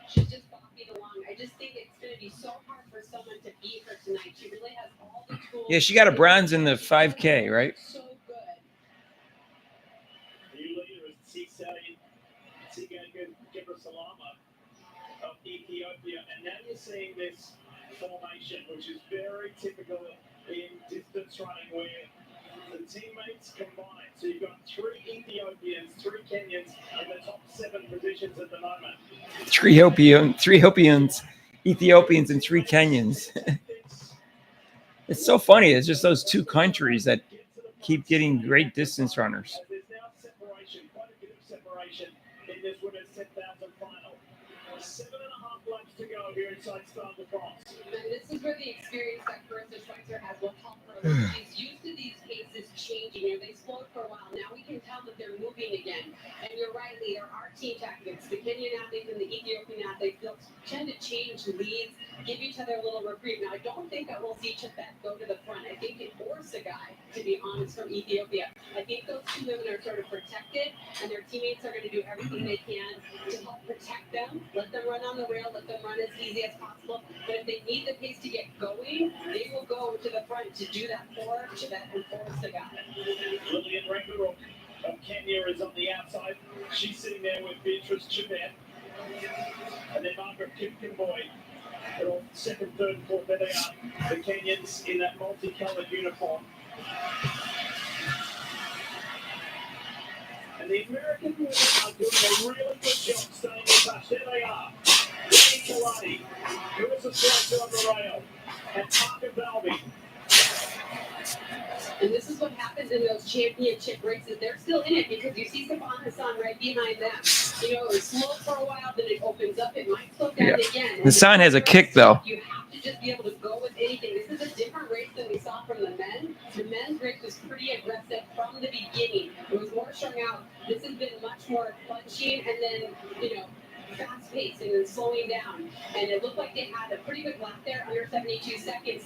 She's just bopping along. I just think it's going to be so hard for someone to beat her tonight. She really has all the tools. Yeah, she got a bronze in the 5K, right? So good. The new leader is Tsigaga Gebrselassie of Ethiopia. And now you're seeing this formation, which is very typical in distance running, where the teammates combine. So you've got 3 Ethiopians, 3 Kenyans in the top 7 positions at the moment. Three Ethiopians, and 3 Kenyans. It's so funny. It's just those 2 countries that keep getting great distance runners. There's now separation, quite a bit of separation in this women's 10,000 final. 7.5 laps to go here inside Stade de France. And this is where the experience that Carissa Schweitzer has will help her. She's used to these paces changing. You know, they slowed for a while. Now we can tell that they're moving again. And you're right, Lee, there are team tactics. The Kenyan athletes and the Ethiopian athletes, they'll tend to change leads, give each other a little reprieve. Now, I don't think that we'll see Chepet go to the front. I think it forced a guy, to be honest, from Ethiopia. I think those two women are sort of protected, and their teammates are going to do everything they can to help protect them. Let them run on the rail, let them run as easy as possible. But if they need the pace to get going, they will go to the front to do that for Chepet and force the guy. Lillian Rangaruk of Kenya is on the outside. She's sitting there with Beatrice Chepet. And then Margaret Kipkenboy. They're all second, third, and fourth. There they are. The Kenyans in that multicolored uniform. And the American women are doing a really good job staying in touch. There they are. Danny Kalani, Carissa Schweitzer on the rail, and Parker Valby. And this is what happens in those championship races. They're still in it because you see Stefan Hassan right behind them. You know, it's slow for a while, then it opens up. It might slow down again. Hassan has a kick, though. You have to just be able to go with anything. This is a different race than we saw from the men. The men's race was pretty aggressive from the beginning. It was more strung out. This has been much more punching and then, you know, fast paced and then slowing down. And it looked like they had a pretty good lap there, under 72 seconds,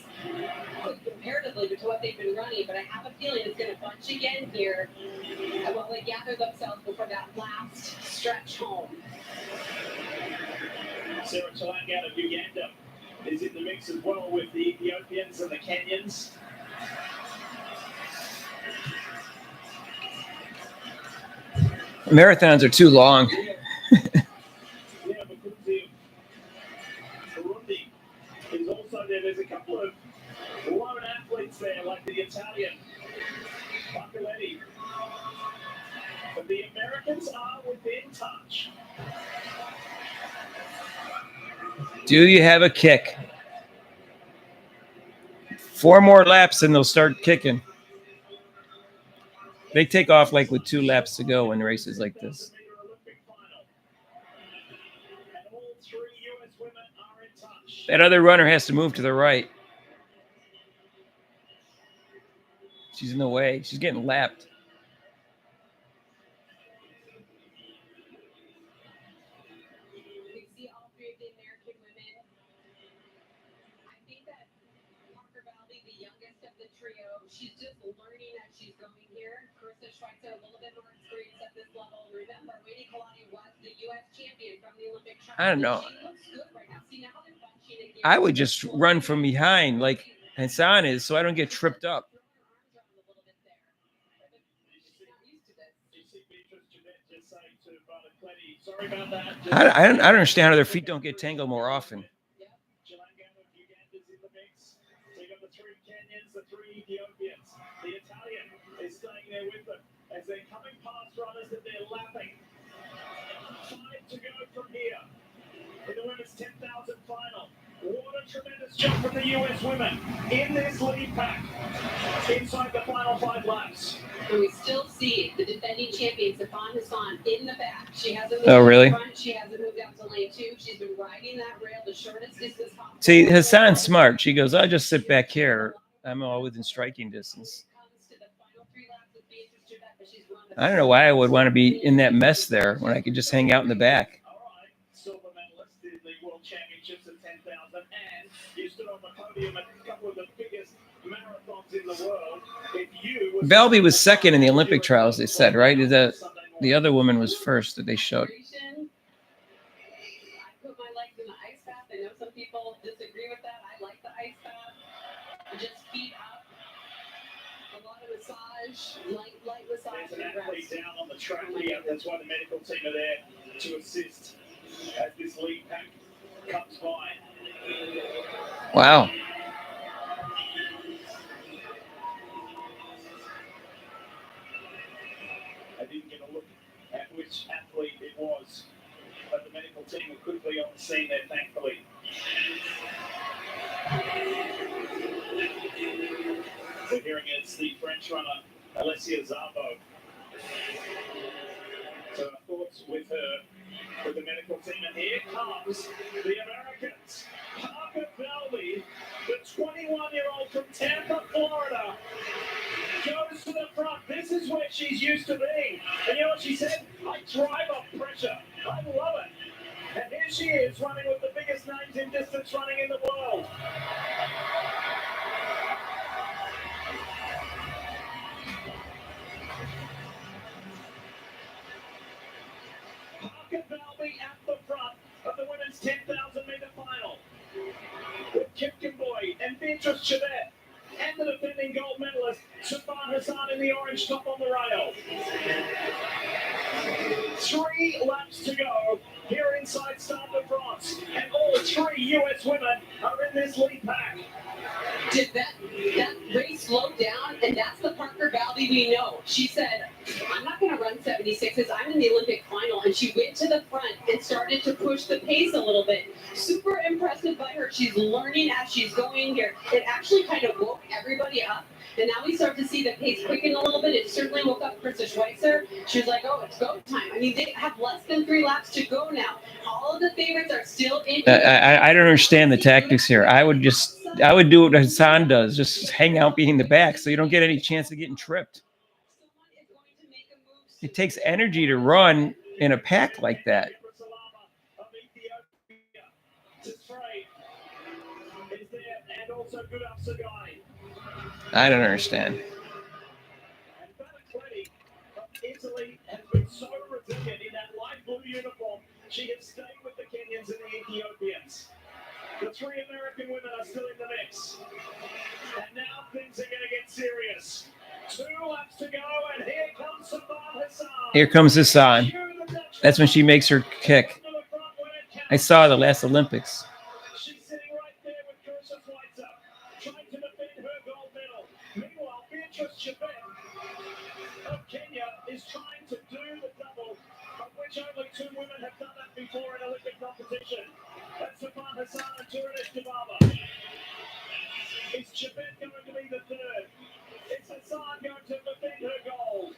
comparatively to what they've been running. But I have a feeling it's going to bunch again here while they gather themselves before that last stretch home. Sarah Chalang out of Uganda is in the mix as well with the Ethiopians and the Kenyans. Marathons are too long. Burundi is also there. There's a couple of lone athletes there, like the Italian Bacaletti. But the Americans are within touch. Do you have a kick? 4 more laps and they'll start kicking. They take off like with 2 laps to go in races like this. That other runner has to move to the right. She's in the way. She's getting lapped. We see all three of the American women. I think that Parker Valby, the youngest of the trio, she's just learning as she's going here. Carissa Schweitzer, a little bit more experience at this level. Remember, Wendy Kalani was the U.S. champion from the Olympic trials. I don't know. She looks good right now. See, now they're bunching again. I would just run from behind like Hassan is so I don't get tripped up. Sorry about that. I don't understand how their feet don't get tangled more often. Chilanga of Uganda's in the mix. So you got the 3 Kenyans, the 3 Ethiopians. The Italian is staying there with them as they're coming past runners that they're lapping. 5 to go from here in the women's 10,000 final. What a tremendous job from the US women in this lead pack inside the final 5 laps. And we still see the defending champion, Stefan Hassan, in the back. She hasn't moved Oh, out really? to front. She hasn't moved out to lane 2. She's been riding that rail the shortest distance possible. See, Hassan's smart. She goes, I'll just sit back here. I'm all within striking distance. Comes to the final 3 laps with Beatrice Chepet, but she's run the I don't know why I would want to be in that mess there when I could just hang out in the back. All right, silver medalist in the World Championships at 10,000, and you stood on the podium at a couple of the biggest marathons in the world. If you Valby was second in the Olympic trials, they said, right? Is that the other woman was first that they showed? I put my legs in the ice bath. I know some people disagree with that. I like the ice bath. Just feet up. A lot of massage, light massage. there's an and athlete rest. down on the track here, that's why the medical team are there to assist as this lead pack comes by. Wow. I didn't get a look at which athlete it was, but the medical team were quickly on the scene there, thankfully. So hearing it's the French runner, Alessia Szabo. So our thoughts with her, with the medical team. And here comes the Americans. Parker Belby, the 21-year-old from Tampa, Florida, goes to the front. This is where she's used to being. And you know what she said? I thrive off pressure. I love it. And here she is running with the biggest names in distance running in the world. Parker Belby at the front of the women's 10,000-meter final. With Kipken Boyd and Beatrice Chebet and the defending gold medalist, Sifan Hassan in the orange top on the rail. 3 laps to go here inside Stade de France, and all 3 U.S. women are in this lead pack. Did that race slow down? And that's the Parker Belby we know. She said, I'm not going to run 76s. I'm in the Olympic final. And she went to the front and started to push the pace a little bit. Super impressive by her. She's learning as she's going here. It actually kind of woke everybody up. And now we start to see the pace quicken a little bit. It certainly woke up Krista Schweitzer. She was like, oh, it's go time. I mean, they have less than 3 laps to go now. All of the favorites are still in. I don't understand the tactics here. I would do what Hassan does, just hang out behind the back so you don't get any chance of getting tripped. It takes energy to run in a pack like that. I don't understand. Italy has been so resilient in that light blue uniform. She has stayed with the Kenyans and the Ethiopians. The 3 American women are still in the mix. And now things are going to get serious. 2 laps to go, and here comes Sifan Hassan. Here comes Hassan. That's when she makes her kick. I saw the last Olympics. She's sitting right there with Krista Schweitzer, trying to defend her gold medal. Meanwhile, Beatrice Chebet of Kenya is trying to do the double, of which only 2 women have done that before in Olympic competition. That's Sifan Hassan and Turinesh Dibaba. Is Chebet going to be the 3rd? Is Hassan going to defend her gold?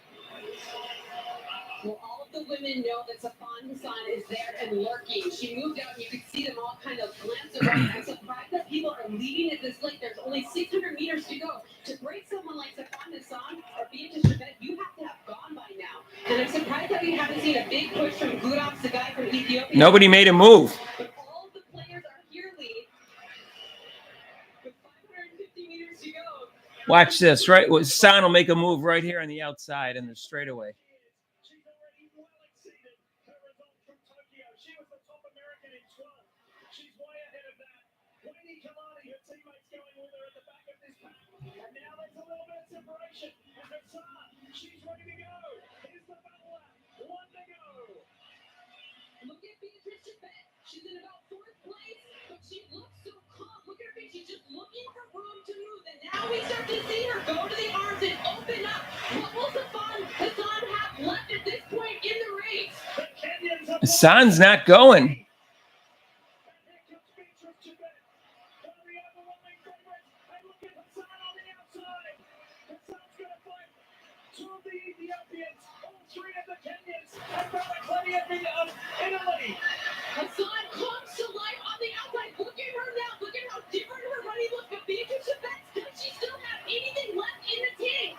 Well, all of the women know that Sifan Hassan is there and lurking. She moved out and you could see them all kind of glance around. I'm surprised that people are leaving at this late. There's only 600 meters to go. To break someone like Sifan Hassan or Beatrice Chebet, you have to have gone by now. And I'm surprised that we haven't seen a big push from Gudaf, the guy from Ethiopia. Nobody made a move. But all of the players are here, Lee. With 550 meters to go. Watch this, right? Hassan will make a move right here on the outside and the straightaway. She's already well exceeded her result from Tokyo. She was the top American in 12. She's way ahead of that. Wendy Kalani, her teammates going with her at the back of this pack. And now there's a little bit of separation. And Hassan, she's ready to go. Here's the battle lap. 1 to go. Look at Beatrice Chebet. She's in about 4th place, but she looks so calm. Look at her face. She's just looking for room to move. And now we start to see her go to the arms and open up. What will Sifan Hassan have left at this point in the race? The Kenyans have Hassan's not going. Hassan comes to life on the outside. Look at her now. Look at how different her running looks. But Beatrice Chebet, does she still have anything left in the tank?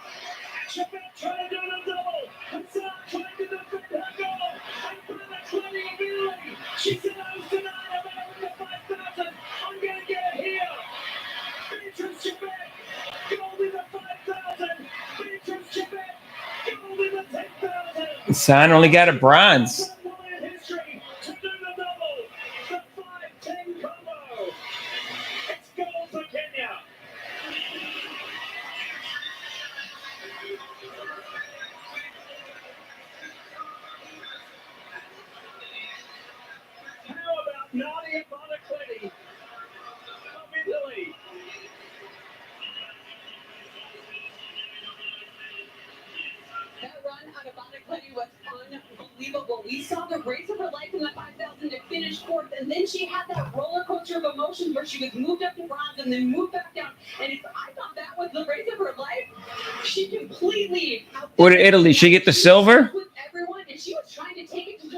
Chebet trying to do the double. Hassan trying to defend her goal. And for the 20 of Italy. She said I was denied a medal in the 5,000. I'm going to get it here. Beatrice Chebet, gold in the 5,000. Beatrice Chebet, gold in the 10,000. Hassan only got a bronze. History to do the double. The 5-10 combo. It's gold for Kenya. How about Nadia Bonacletti of Italy? That run out of Bonacletti was unbelievable. We saw the race of her life in the 5,000 to finish 4th, and then she had that roller coaster of emotions where she was moved up to bronze and then moved back down. And if I thought that was the race of her life, she completely. What did Italy? She get the silver? With everyone, and she was trying to take it to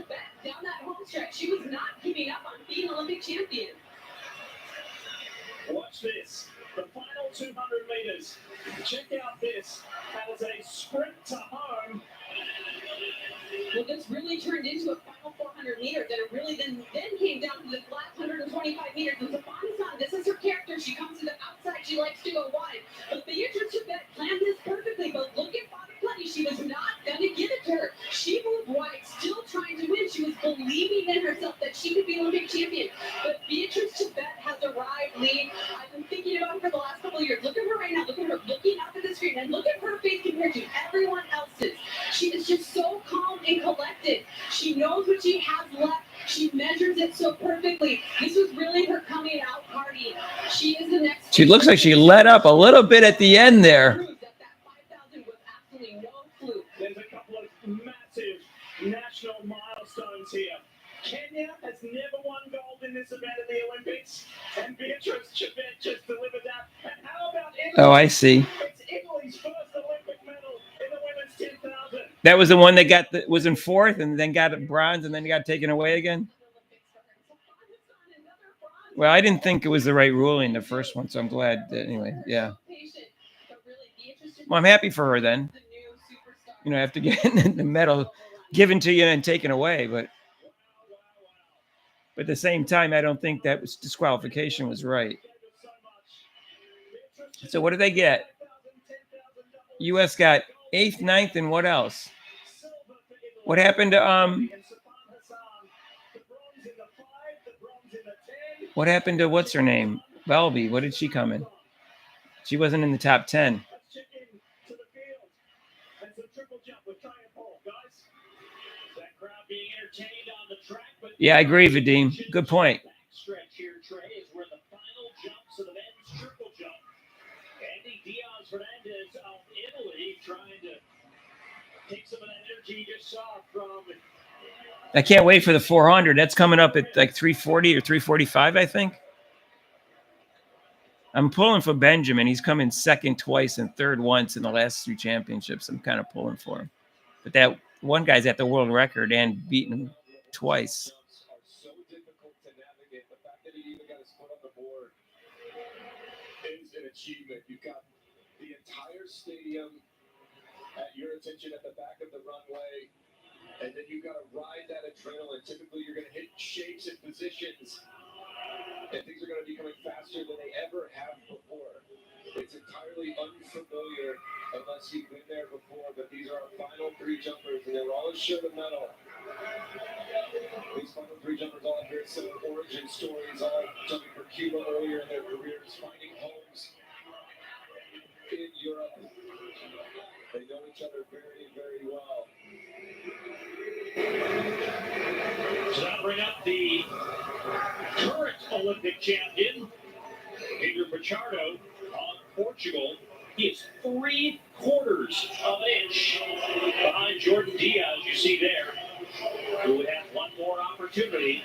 meters, and it really then came down to the flat 125 meters. And Stefanisson, this is her character. She comes to the outside. She likes to go wide. But Beatrice Chevette planned this perfectly. But look at Bobby Plenty. She was not going to give it to her. She moved wide, still trying to win. She was believing in herself that she could be Olympic champion. But Beatrice Chevette has arrived, Lee. I've been thinking about her for the last couple of years. Look at her right now. Look at her looking up at the screen. And look at her face compared to everyone else's. She is just so calm and collected. She knows what she has left. She measures it so perfectly. This was really her coming out party. She is the next. She looks like she let up a little bit at the end there. There's a couple of massive national milestones here. Kenya has never won gold in this event at the Olympics, and Beatrice Chevette just delivered that. And how about Italy? Oh, I see. It's Italy's first Olympic medal in the women's 10,000. That was the one that was in fourth and then got bronze and then got taken away again. Well, I didn't think it was the right ruling, the first one, so I'm glad. Anyway, yeah. Well, I'm happy for her then. You know, after getting the medal given to you and taken away, but at the same time, I don't think that was disqualification was right. So what did they get? U.S. got 8th, 9th, and what else? What happened to What happened to what's her name? Belby. What did she come in? She wasn't in the top 10. Yeah, I agree, Vadim. Good point. Stretch here, Trey, is where the final jumps of the men's triple jump. Andy Diaz Fernandez of Italy trying to take some of that energy you just saw from. I can't wait for the 400. That's coming up at like 340 or 345, I think. I'm pulling for Benjamin. He's come in second twice and third once in the last 3 championships. I'm kind of pulling for him. But that one guy's at the world record and beaten him twice. So difficult to navigate. The fact that he even got his foot on the board is an achievement. You've got the entire stadium at your attention at the back of the runway, and then you've got to ride that adrenaline. Typically, you're going to hit shapes and positions, and things are going to be coming faster than they ever have before. It's entirely unfamiliar unless you've been there before, but these are our final 3 jumpers, and they were all assured a medal. These final 3 jumpers all have very similar origin stories, all jumping for Cuba earlier in their careers, finding homes in Europe. They know each other very, very well. So now bring up the current Olympic champion, Pedro Pichardo of Portugal. He is 3/4 of an inch behind Jordan Diaz, you see there, who would have one more opportunity.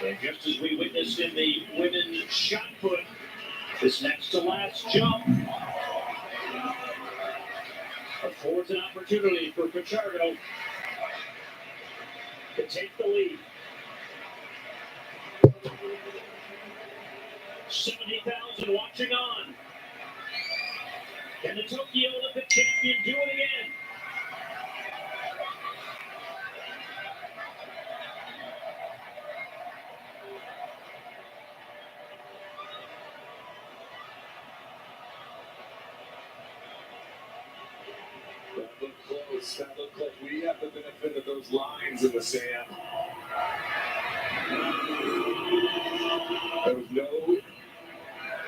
And just as we witnessed in the women's shot put, this next to last jump affords an opportunity for Pichardo to take the lead. 70,000 watching on. Can the Tokyo Olympic champion do it again? That looked close. That looked like we have the benefit of those lines in the sand. There was no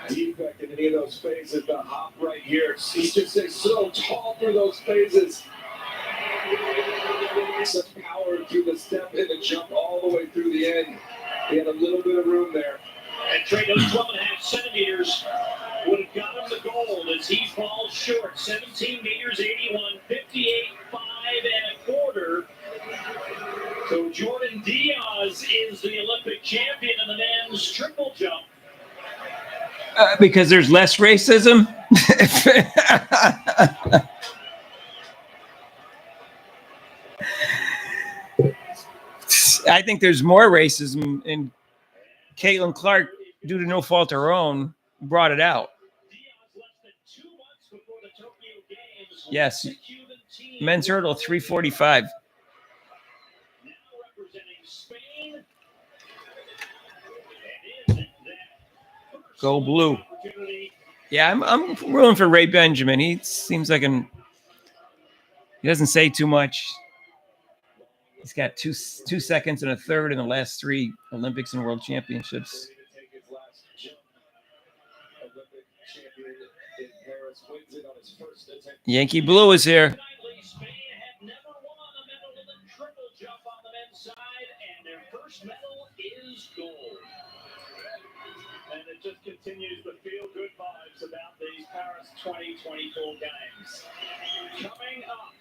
defect in any of those phases. The hop right here, he just is so tall through those phases. Such power through the step and the jump all the way through the end. He had a little bit of room there. And Trey, those 12.5 centimeters would have got him the gold as he falls short. 17 meters, 81, 58.5 1/4. So Jordan Diaz is the Olympic champion in the men's triple jump. Because there's less racism. I think there's more racism, and Caitlin Clark, due to no fault of her own, brought it out. Yes. Men's hurdle 345. Now representing Spain Spain. And in that first Go blue. opportunity, Yeah, I'm rooting for Ray Benjamin. He seems like he doesn't say too much. He's got two seconds and a third in the last 3 Olympics and World Championships. Ready to take his last jump. Olympic champion in Paris wins it on his first attempt. Yankee Blue is here. Nightly, Spain had never won a medal in the triple jump on the men's side, and their first medal is gold. And it just continues to feel good vibes about these Paris 2024 games. Coming up,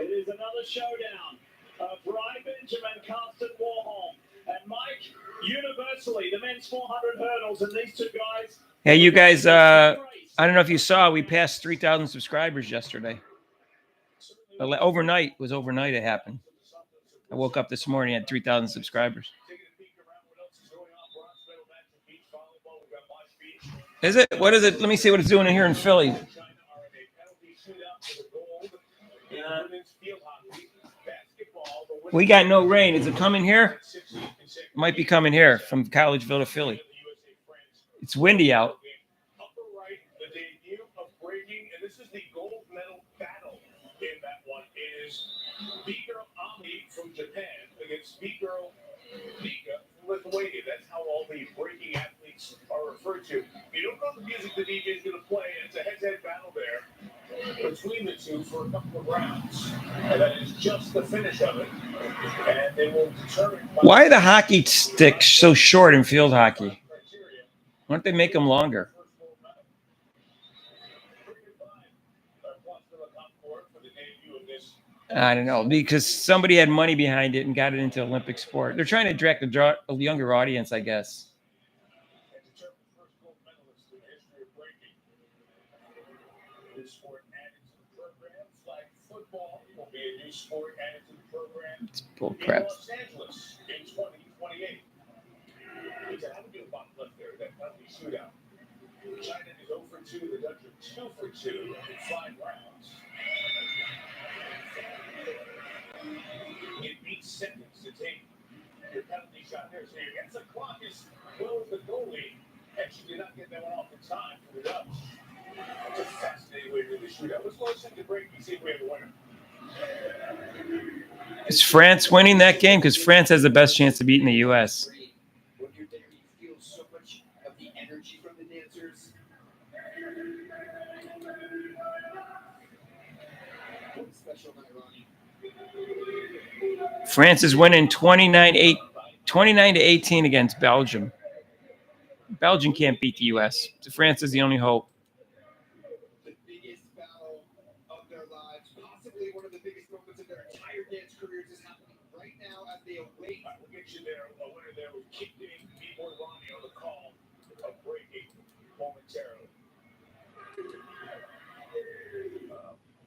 it is another showdown of Rai Benjamin, Carsten Warholm, and Mike. Universally, the men's 400 hurdles, and these two guys. Hey, you guys, I don't know if you saw, we passed 3,000 subscribers yesterday. Overnight it happened. I woke up this morning at 3,000 subscribers. Is it? What is it? Let me see what it's doing in here in Philly. We got no rain. Is it coming here? Might be coming here from Collegeville to Philly. It's windy out. Upper right, the debut of breaking, and this is the gold medal battle in that one, is B-Girl Ami from Japan against B-Girl Mika from Lithuania. That's how all the breaking athletes are referred to. You don't know the music the DJ is going to play, and it's a head-to-head battle there between the two for a couple of rounds. And that is just the finish of it. And they will determine... Why are the hockey sticks so short in field hockey? Why don't they make them longer? I don't know, because somebody had money behind it and got it into Olympic sport. They're trying to attract a younger audience, I guess. Sport added to the program. It's bull crap. Los Angeles in 2028. There's a heavy bomb left there, that penalty shootout. China is 0 for 2, the Dutch are 2 for 2 in 5 rounds. It 8 seconds to take your penalty shot there. So your exit clock is well as the goalie, and she did not get that one off in time for the Dutch. That's a fascinating way to do the shootout. Let's go ahead and break and see if we have a winner. Is France winning that game? Because France has the best chance of beating the U.S. When you're there, you feel so much of the energy from the dancers. What's special about Ronnie? France is winning 29-18 against Belgium. Belgium can't beat the U.S. France is the only hope. The biggest battle of their lives, possibly one of the biggest moments of their entire dance careers, is happening right now as they await. We'll get you there. A winner there with Kick Ding, B-Boy Ronnie on the call of breaking momentarily.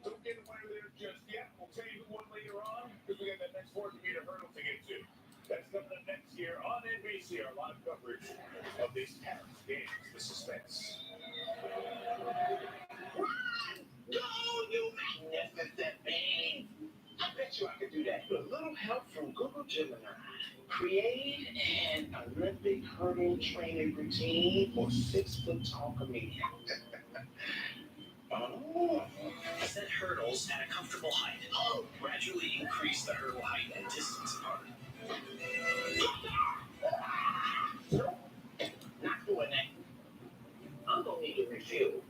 Don't get a winner there just yet. We'll tell you who won later on because we got that next 400-meter hurdle to get to. That's coming up next year on NBC, our live coverage of these Paris games. The suspense. Go, you magnificent being! I bet you I could do that. With a little help from Google Gemini. Create an Olympic hurdle training routine for 6-foot-tall comedian. Oh. Set hurdles at a comfortable height. Gradually increase the hurdle height and distance apart. Not doing that. I'm gonna need a refill.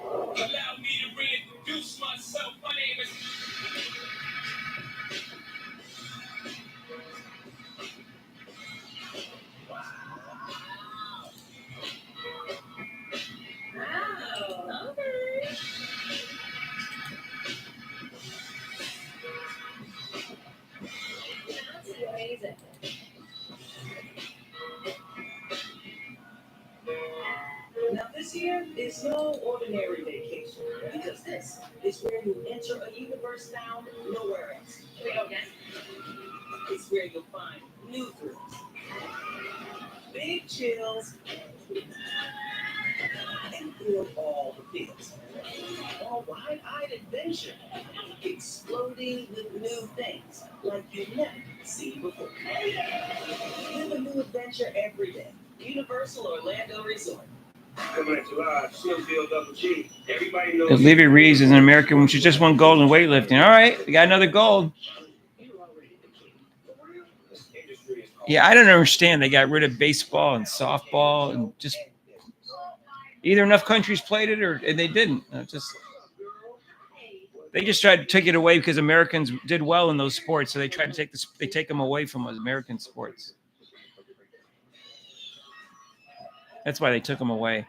Allow me to reintroduce myself. My name is... Wow. Okay. That's amazing. Now this here is no ordinary vacation, because this is where you enter a universe found nowhere else. Can we go again? It's where you'll find new thrills, big chills, and feel all the feels. All wide-eyed adventure. experimenting with new things like you've never seen before. Live a new adventure every day. Universal Orlando Resort. Coming at you live, Snowfield Double G. Everybody knows. Olivia Reeves is an American when she just won gold in weightlifting. All right, we got another gold. Yeah, I don't understand. They got rid of baseball and softball and just either enough countries played it or they didn't. They just tried to take it away because Americans did well in those sports, so they tried to take them away from us American sports. That's why they took them away.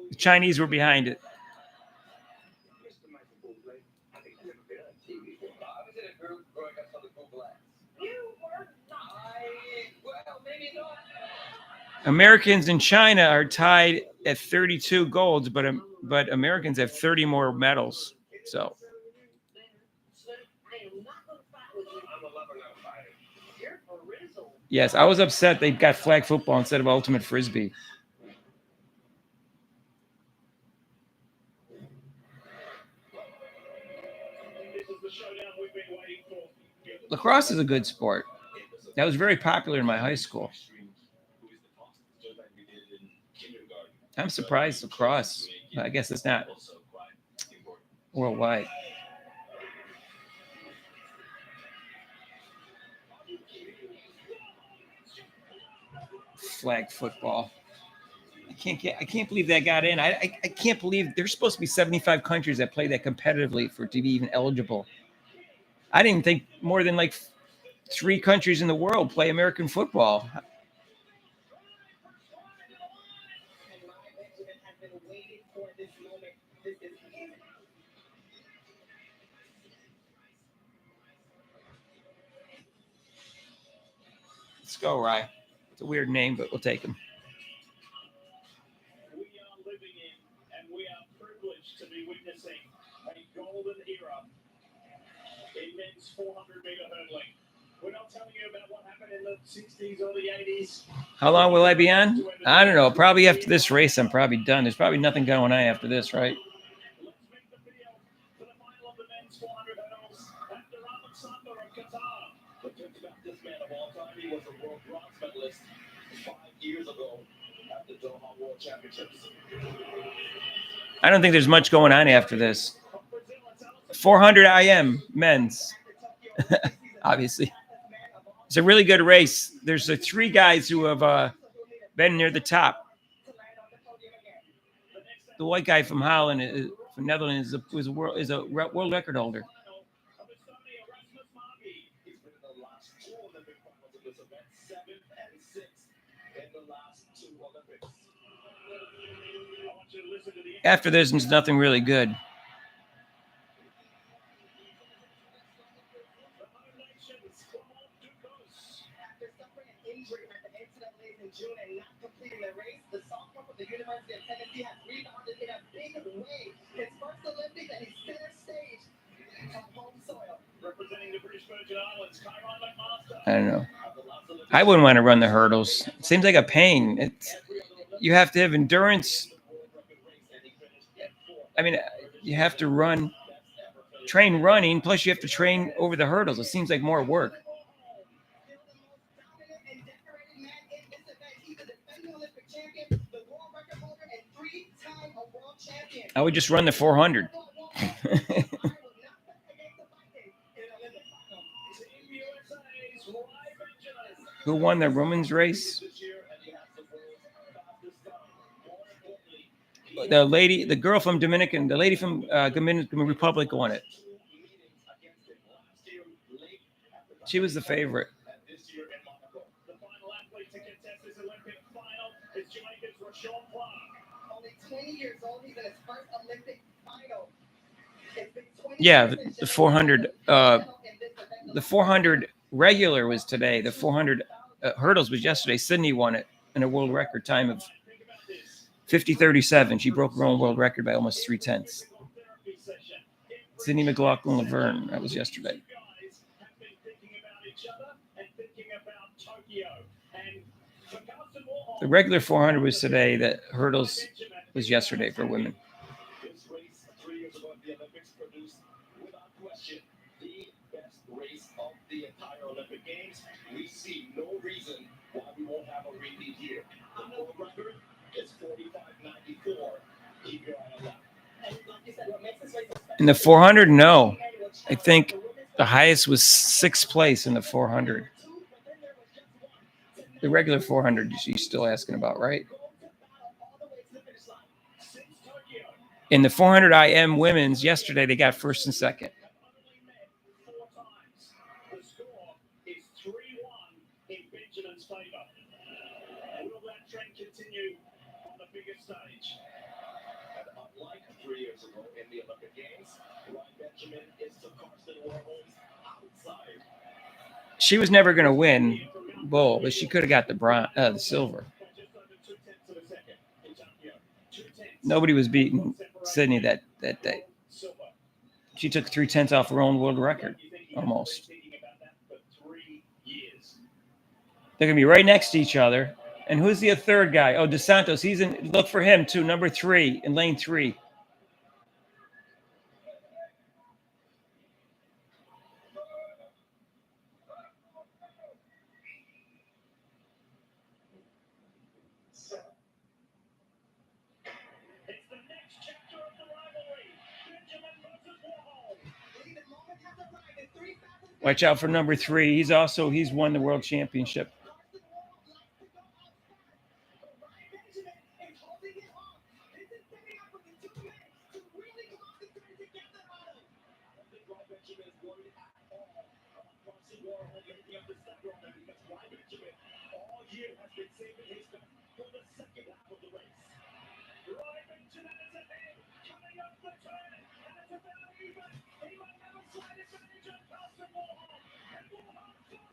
The Chinese were behind it. Americans in China are tied at 32 golds, but Americans have 30 more medals. So. Yes, I was upset they got flag football instead of ultimate frisbee. Lacrosse is a good sport. That was very popular in my high school. I'm surprised lacrosse. I guess it's not worldwide. Flag football. I can't believe that got in. I can't believe there's supposed to be 75 countries that play that competitively to be even eligible. I didn't think more than like 3 countries in the world play American football. Let's go, Rye. It's a weird name, but we'll take him. We are living in and we are privileged to be witnessing a golden era in men's 400-meter hurdling. We're not telling you about what happened in the 60s or the 80s. How long will I be on? I don't know. Probably after this race, I'm probably done. There's probably nothing going on after this, right? Let's make the video for the final of the men's 400 hurdles after Ahmed Samba of Qatar. But think about this man of all time. He was a world bronze medalist 5 years ago at the Doha World Championships. I don't think there's much going on after this. 400 IM men's, obviously. It's a really good race. There's 3 guys who have been near the top. The white guy from Holland, from Netherlands, is a world record holder. After this, there's nothing really good. June and not completing the race, the sophomore from the University of Tennessee has rebounded in a big way. His first Olympics and he's center stage on home soil. Representing the British Virgin Islands, Kyron McMaster. I don't know. I wouldn't want to run the hurdles. It seems like a pain. You have to have endurance. I mean, you have to train running, plus you have to train over the hurdles. It seems like more work. I would just run the 400. Who won the women's race? The girl from Dominican, the lady from Dominican Republic won it. She was the favorite. Yeah, the 400. The 400 regular was today. The 400 hurdles was yesterday. Sydney won it in a world record time of 50:37. She broke her own world record by almost 3/10. Sydney McLaughlin-Laverne. That was yesterday. The regular 400 was today. The hurdles was yesterday for women. event, we see no reason why we won't have a repeat here. The world record is 45.94. Keep your eye on that. In the 400, no. I think the highest was 6th place in the 400. The regular 400, she's still asking about, right? In the 400 IM women's, yesterday they got 1st and 2nd. The score is 3-1 in Benjamin's favor. Will that trend continue on the bigger stage? And unlike 3 years ago in the Olympic Games, Ryan Benjamin is to Karsten Warholm's outside. She was never going to win bull, but she could have got the silver. Nobody was beating Sydney that day. She took 3/10 off her own world record, almost. They're going to be right next to each other. And who's the third guy? Oh, Dos Santos. He's in. Look for him too. Number 3 in lane 3. It's the next chapter of the rivalry. Benjamin versus Warhol. Watch out for number 3. He's won the world championship.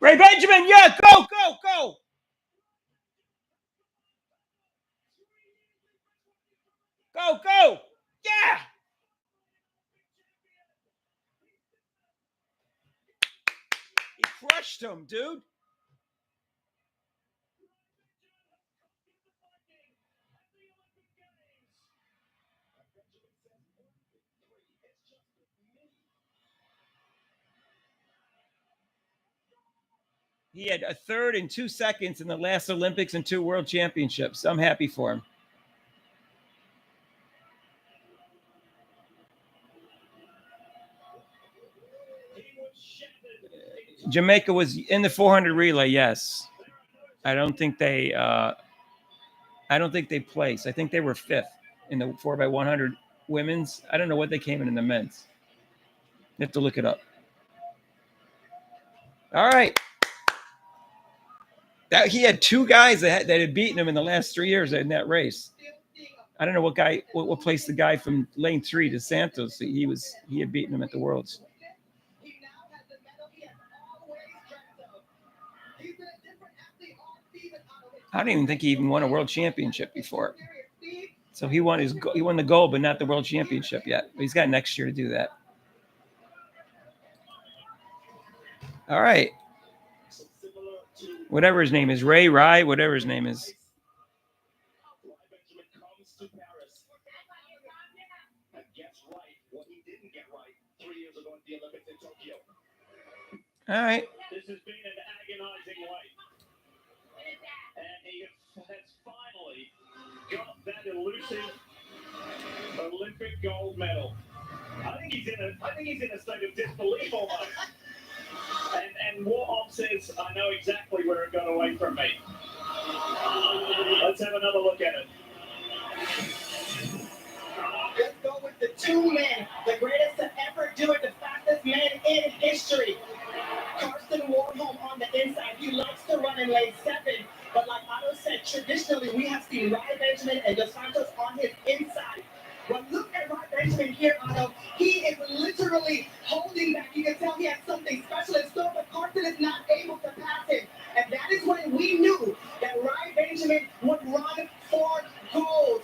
Ray Benjamin, yeah, go, go, go. Go, go. Yeah. He crushed him, dude. He had a 3rd and 2 seconds in the last Olympics and 2 world championships. I'm happy for him. Jamaica was in the 400 relay. Yes, I don't think they placed. I think they were 5th in the 4x100 women's. I don't know what they came in the men's. You have to look it up. All right. That he had 2 guys that had beaten him in the last 3 years in that race. I don't know what place the guy from lane 3 to Santos. He had beaten him at the Worlds. I don't even think he even won a world championship before. So he won the gold, but not the world championship yet. But he's got next year to do that. All right. Whatever his name is, Rye, whatever his name is. Benjamin comes to Paris and gets right what he didn't get right 3 years ago at the Olympics in Tokyo. All right. This has been an agonizing wait. And he has finally got that elusive Olympic gold medal. I think he's in a state of disbelief almost. And Warholm says, I know exactly where it got away from me. Let's have another look at it. Let's go with the 2 men, the greatest to ever do it, the fastest man in history. Karsten Warholm on the inside. He likes to run in lane 7, but like Otto said, traditionally we have seen Ryan Benjamin and Dos Santos on his inside. But look at Ryan Benjamin here, Otto. He is literally holding back. You can tell he has something special in store, but Karsten is not able to pass him. And that is when we knew that Ryan Benjamin would run for gold.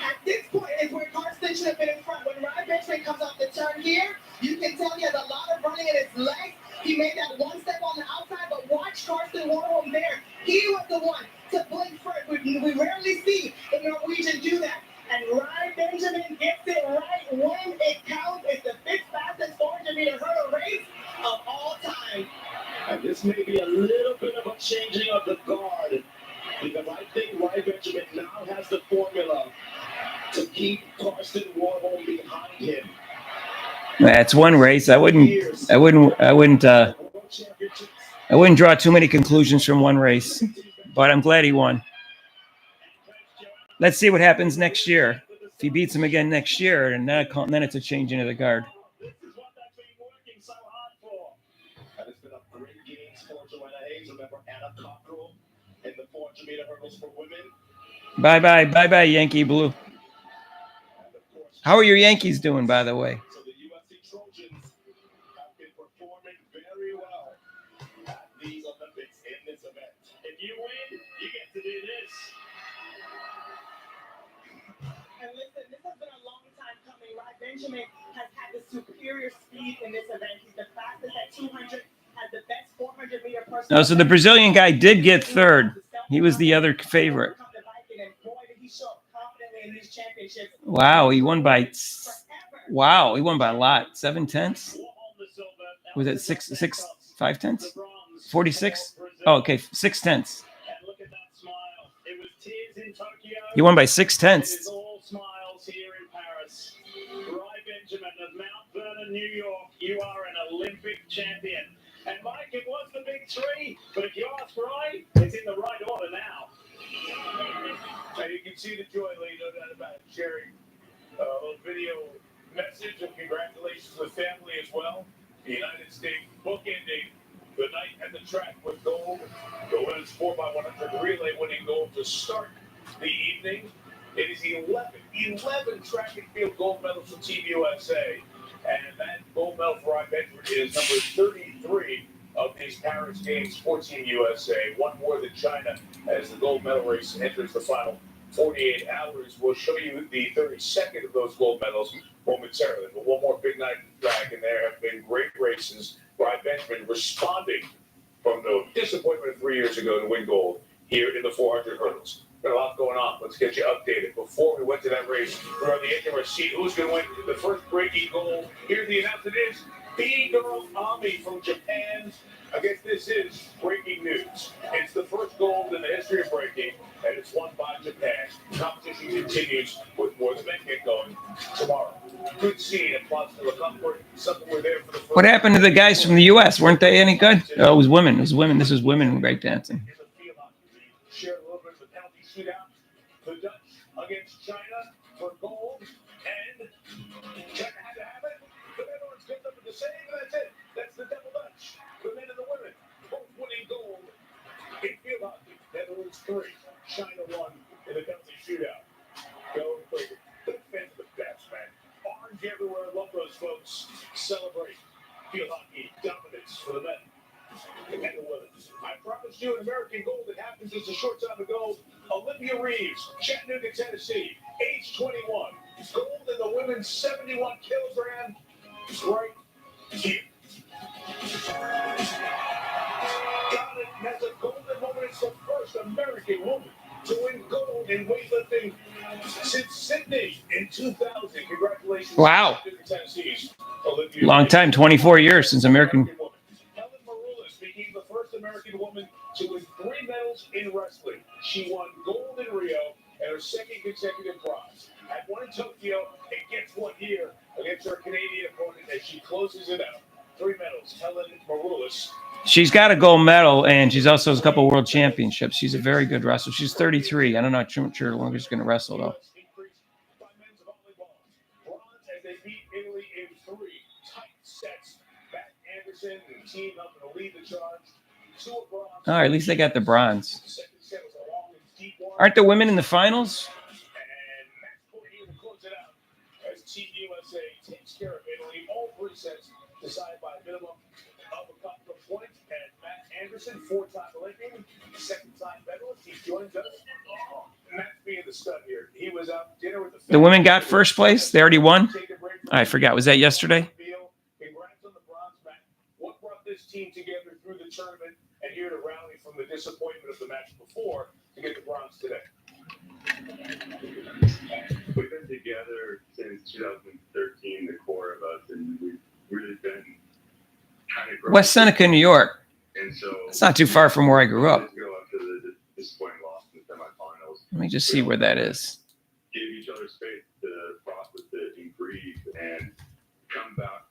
At this point is where Karsten should have been in front. When Ryan Benjamin comes off the turn here, you can tell he has a lot of running in his legs. He made that 1 step on the outside, but watch Karsten Warholm there. He was the one to blink first. We rarely see the Norwegian do that. And Ryan Benjamin gets it right when it counts. It's the 5th fastest 400-meter hurdle race of all time. And this may be a little bit of a changing of the guard, because I think Ryan Benjamin now has the formula to keep Karsten Warholm behind him. That's one race. I wouldn't draw too many conclusions from one race, but I'm glad he won. Let's see what happens next year. If he beats him again next year, and then it's a changing of the guard. This is what they've been working so hard for. And it's been a great games for Joanna Hayes. Remember Anna Cockrell in the 400-meter hurdles for women. Bye, Yankee Blue. How are your Yankees doing, by the way? So the UFC Trojans have been performing very well at these Olympics in this event. If you win, you get to do this. And listen, this has been a long time coming. Ryan Benjamin has had the superior speed in this event. He's the fastest at 200, has the best 400-meter person. No, so the Brazilian guy did get third. He was the other favorite. Wow, he won by a lot. 7/10. Was it 5/10? 46? Oh, okay, 6/10. And look at that smile. It was tears in Tokyo. He won by It 6/10. is all smiles here in Paris. Ryan Benjamin of Mount Vernon, New York. You are an Olympic champion. And Mike, it was the big three, but if you ask Ryan, it's in the right order now. And you can see the joy, Lee, no doubt about it, sharing a little video message of congratulations to the family as well. The United States bookending the night at the track with gold. The women's 4x100 relay winning gold to start the evening. It is 11 track and field gold medals for Team USA. And that gold medal for Ryan Benjamin is number 33 of these Paris Games for Team USA. One more than China as the gold medal race enters the final 48 hours. We'll show you the 32nd of those gold medals momentarily. But one more big night at the track, and there have been great races. Ryan Benjamin responding from the disappointment of 3 years ago to win gold here in the 400 hurdles. Got a lot going on. Let's get you updated. Before we went to that race, we're on the edge of our seat. Who's going to win the first breaking gold? Here the announcement is B-Girl Ami from Japan. I guess this is breaking news. It's the first gold in the history of breaking, and it's won by Japan. Competition continues with more men get going tomorrow. Good scene at Plaza de la Comfort. Something we're there for the first. What happened to the guys from the U.S.? Weren't they any good? Oh, it was women. This is women breakdancing. Share a little bit of the penalty shootout. The Dutch against China for gold, and China had to have it. The Netherlands gets up at the same, and that's it. That's the double Dutch. The men and the women both winning gold in field hockey. Netherlands 3, China 1 in the penalty shootout. Go crazy. The fans are the best, man. Orange everywhere. Love those folks. Celebrate field hockey dominance for the men and the women. I promised you an American gold that happens just a short time ago. Olivia Reeves, Chattanooga, Tennessee, age 21. Gold in the women's 71 kilogram. Right here. Got it. That's a golden moment. It's the first American woman to win gold in weightlifting since Sydney in 2000. Congratulations. Wow. Tennessee's Olivia Long time, 24 years since American. Helen Maroulis became the first American woman to win 3 medals in wrestling. She won gold in Rio and her second consecutive bronze. Had one in Tokyo and gets one here against her Canadian opponent as she closes it out. 3 medals. Helen Maroulis. She's got a gold medal, and she's also has a couple world championships. She's a very good wrestler. She's 33. I'm not sure how long she's going to wrestle, though. Increased by men's volleyball. Bronze as they beat Italy in 3 tight sets. Matt Anderson and the team helping to lead the charge. 2 of bronze. All right, at least they got the bronze. The second set was a long and deep one. Aren't the women in the finals? And match point here to close it out as Team USA takes care of Italy. All 3 sets decided by a minimum of a couple of points. And Matt Anderson, 4-time Olympian, 2nd-time medalist. He joins us. Matt being the stud here. He was out dinner with The women got first place. They already won. I forgot. Was that yesterday? Congrats on the bronze, Matt. What brought this team together through the tournament and here to rally from the disappointment of the match before to get the bronze today? We've been together since 2013, the core of us, and we've really been kind of growing. West Seneca, New York. And And so It's not too far from where I grew up. Go up to the disappointing loss in the semifinals. Let me just see where that is. Give each other space to process it and breathe and come back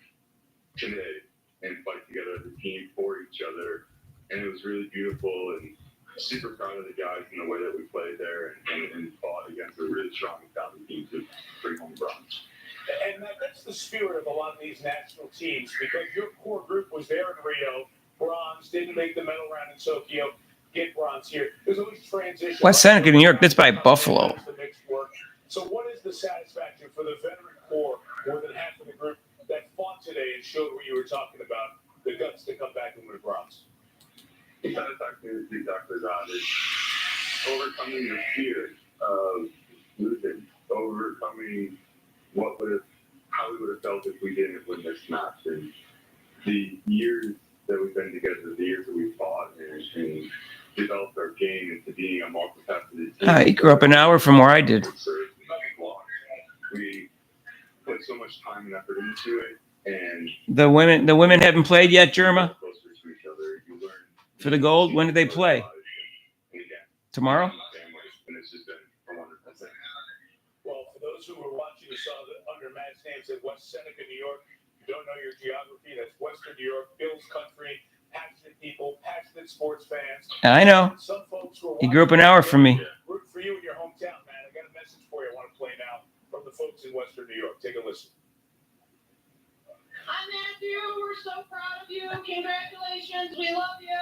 today and fight together as a team for each other. And it was really beautiful and super proud of the guys in the way that we played there and fought against a really strong Italian team to bring home bronze. And Matt, that's the spirit of a lot of these national teams, because your core group was there in Rio, bronze, didn't make the medal round in Tokyo, get bronze here. There's always transition. West Seneca, New York. That's by Buffalo. So what is the satisfaction for the veteran core, more than half of the group that fought today and showed what you were talking about, the guts to come back and win bronze? The satisfaction is exactly that. It's overcoming the fear of losing, overcoming how we would have felt if we didn't win this match. And the years that we've been together, the years that we fought and developed our game into being a multifaceted team. He grew up an hour from where I did. We put so much time and effort into it, and The women haven't played yet, Germa, for the gold. When did they play? Tomorrow? Well, for those who were watching, you saw that under Matt's name said West Seneca, New York. You don't know your geography. That's Western New York, Bill's country, passionate people, passionate sports fans. I know. Some folks were He grew up an hour from me. root for you in your hometown, man. I got a message for you I want to play now from the folks in Western New York. Take a listen. Hi, Matthew. We're so proud of you. Congratulations. We love you.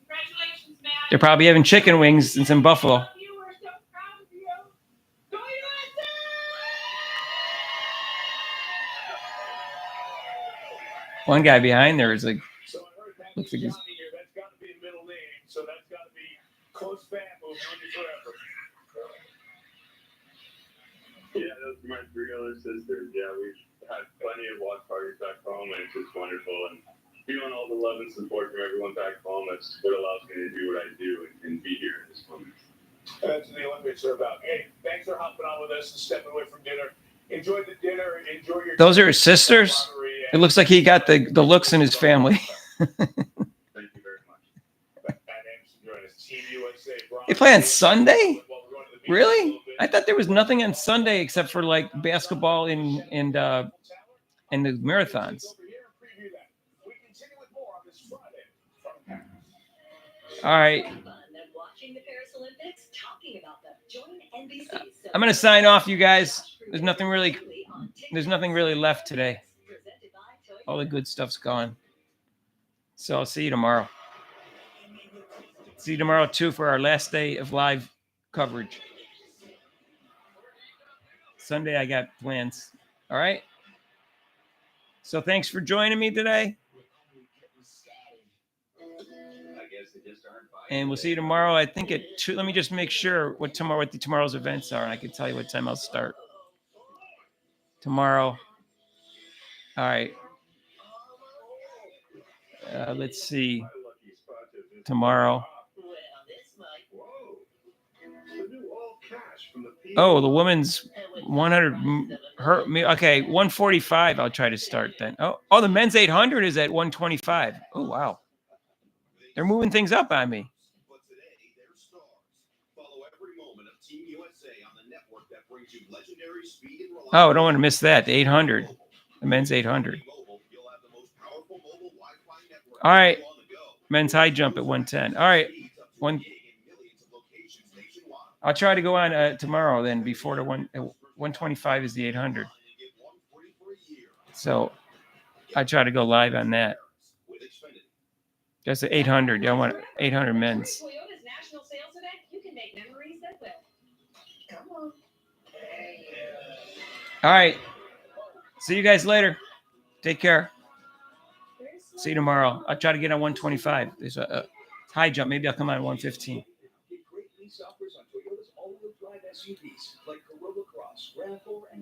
Congratulations, Matt. They're probably having chicken wings in Buffalo. We're so proud of you. Go USA! One guy behind there is like, So I heard Matthew looks like he's Johnny here. That's got to be a middle name. So that's got to be close fan move. Known you forever. yeah, those are my three other sisters. Yeah, we've had plenty of watch parties back home, and it's just wonderful. And feeling all the love and support from everyone back home, that's what allows me to do what I do and be here in this moment. That's what the Olympics are about. Hey, thanks for hopping on with us and stepping away from dinner. Enjoy the dinner. Enjoy your. Those are his sisters. It looks like he got the looks in his family. Thank you very much. Matt Anderson joining us. Team USA. They play on Sunday? Really? I thought there was nothing on Sunday except for like basketball and the marathons. All right. I'm gonna sign off, you guys. There's nothing really left today. All the good stuff's gone. So I'll see you tomorrow. See you tomorrow too for our last day of live coverage. Sunday I got plans. All right. So thanks for joining me today. And we'll see you tomorrow. I think at 2. Let me just make sure what tomorrow's events are, and I can tell you what time I'll start. Tomorrow. All right. Let's see. Tomorrow. Oh, the women's 100. Okay, 145. I'll try to start then. Oh, the men's 800 is at 125. Oh, wow. They're moving things up on me. Oh, I don't want to miss that. The 800. The men's 800. All right. Men's high jump at 110. All right. I'll try to go on tomorrow then before the 125 is the 800. So I try to go live on that. That's the 800. Yeah, I want 800 men's. Toyota's national sales event. You can make memories that will. Come on. All right. See you guys later. Take care. See you tomorrow. I'll try to get on 125. There's a high jump. Maybe I'll come on 115. Get great lease offers on Toyota's all-wheel drive SUVs like Corolla Cross, RAV4, and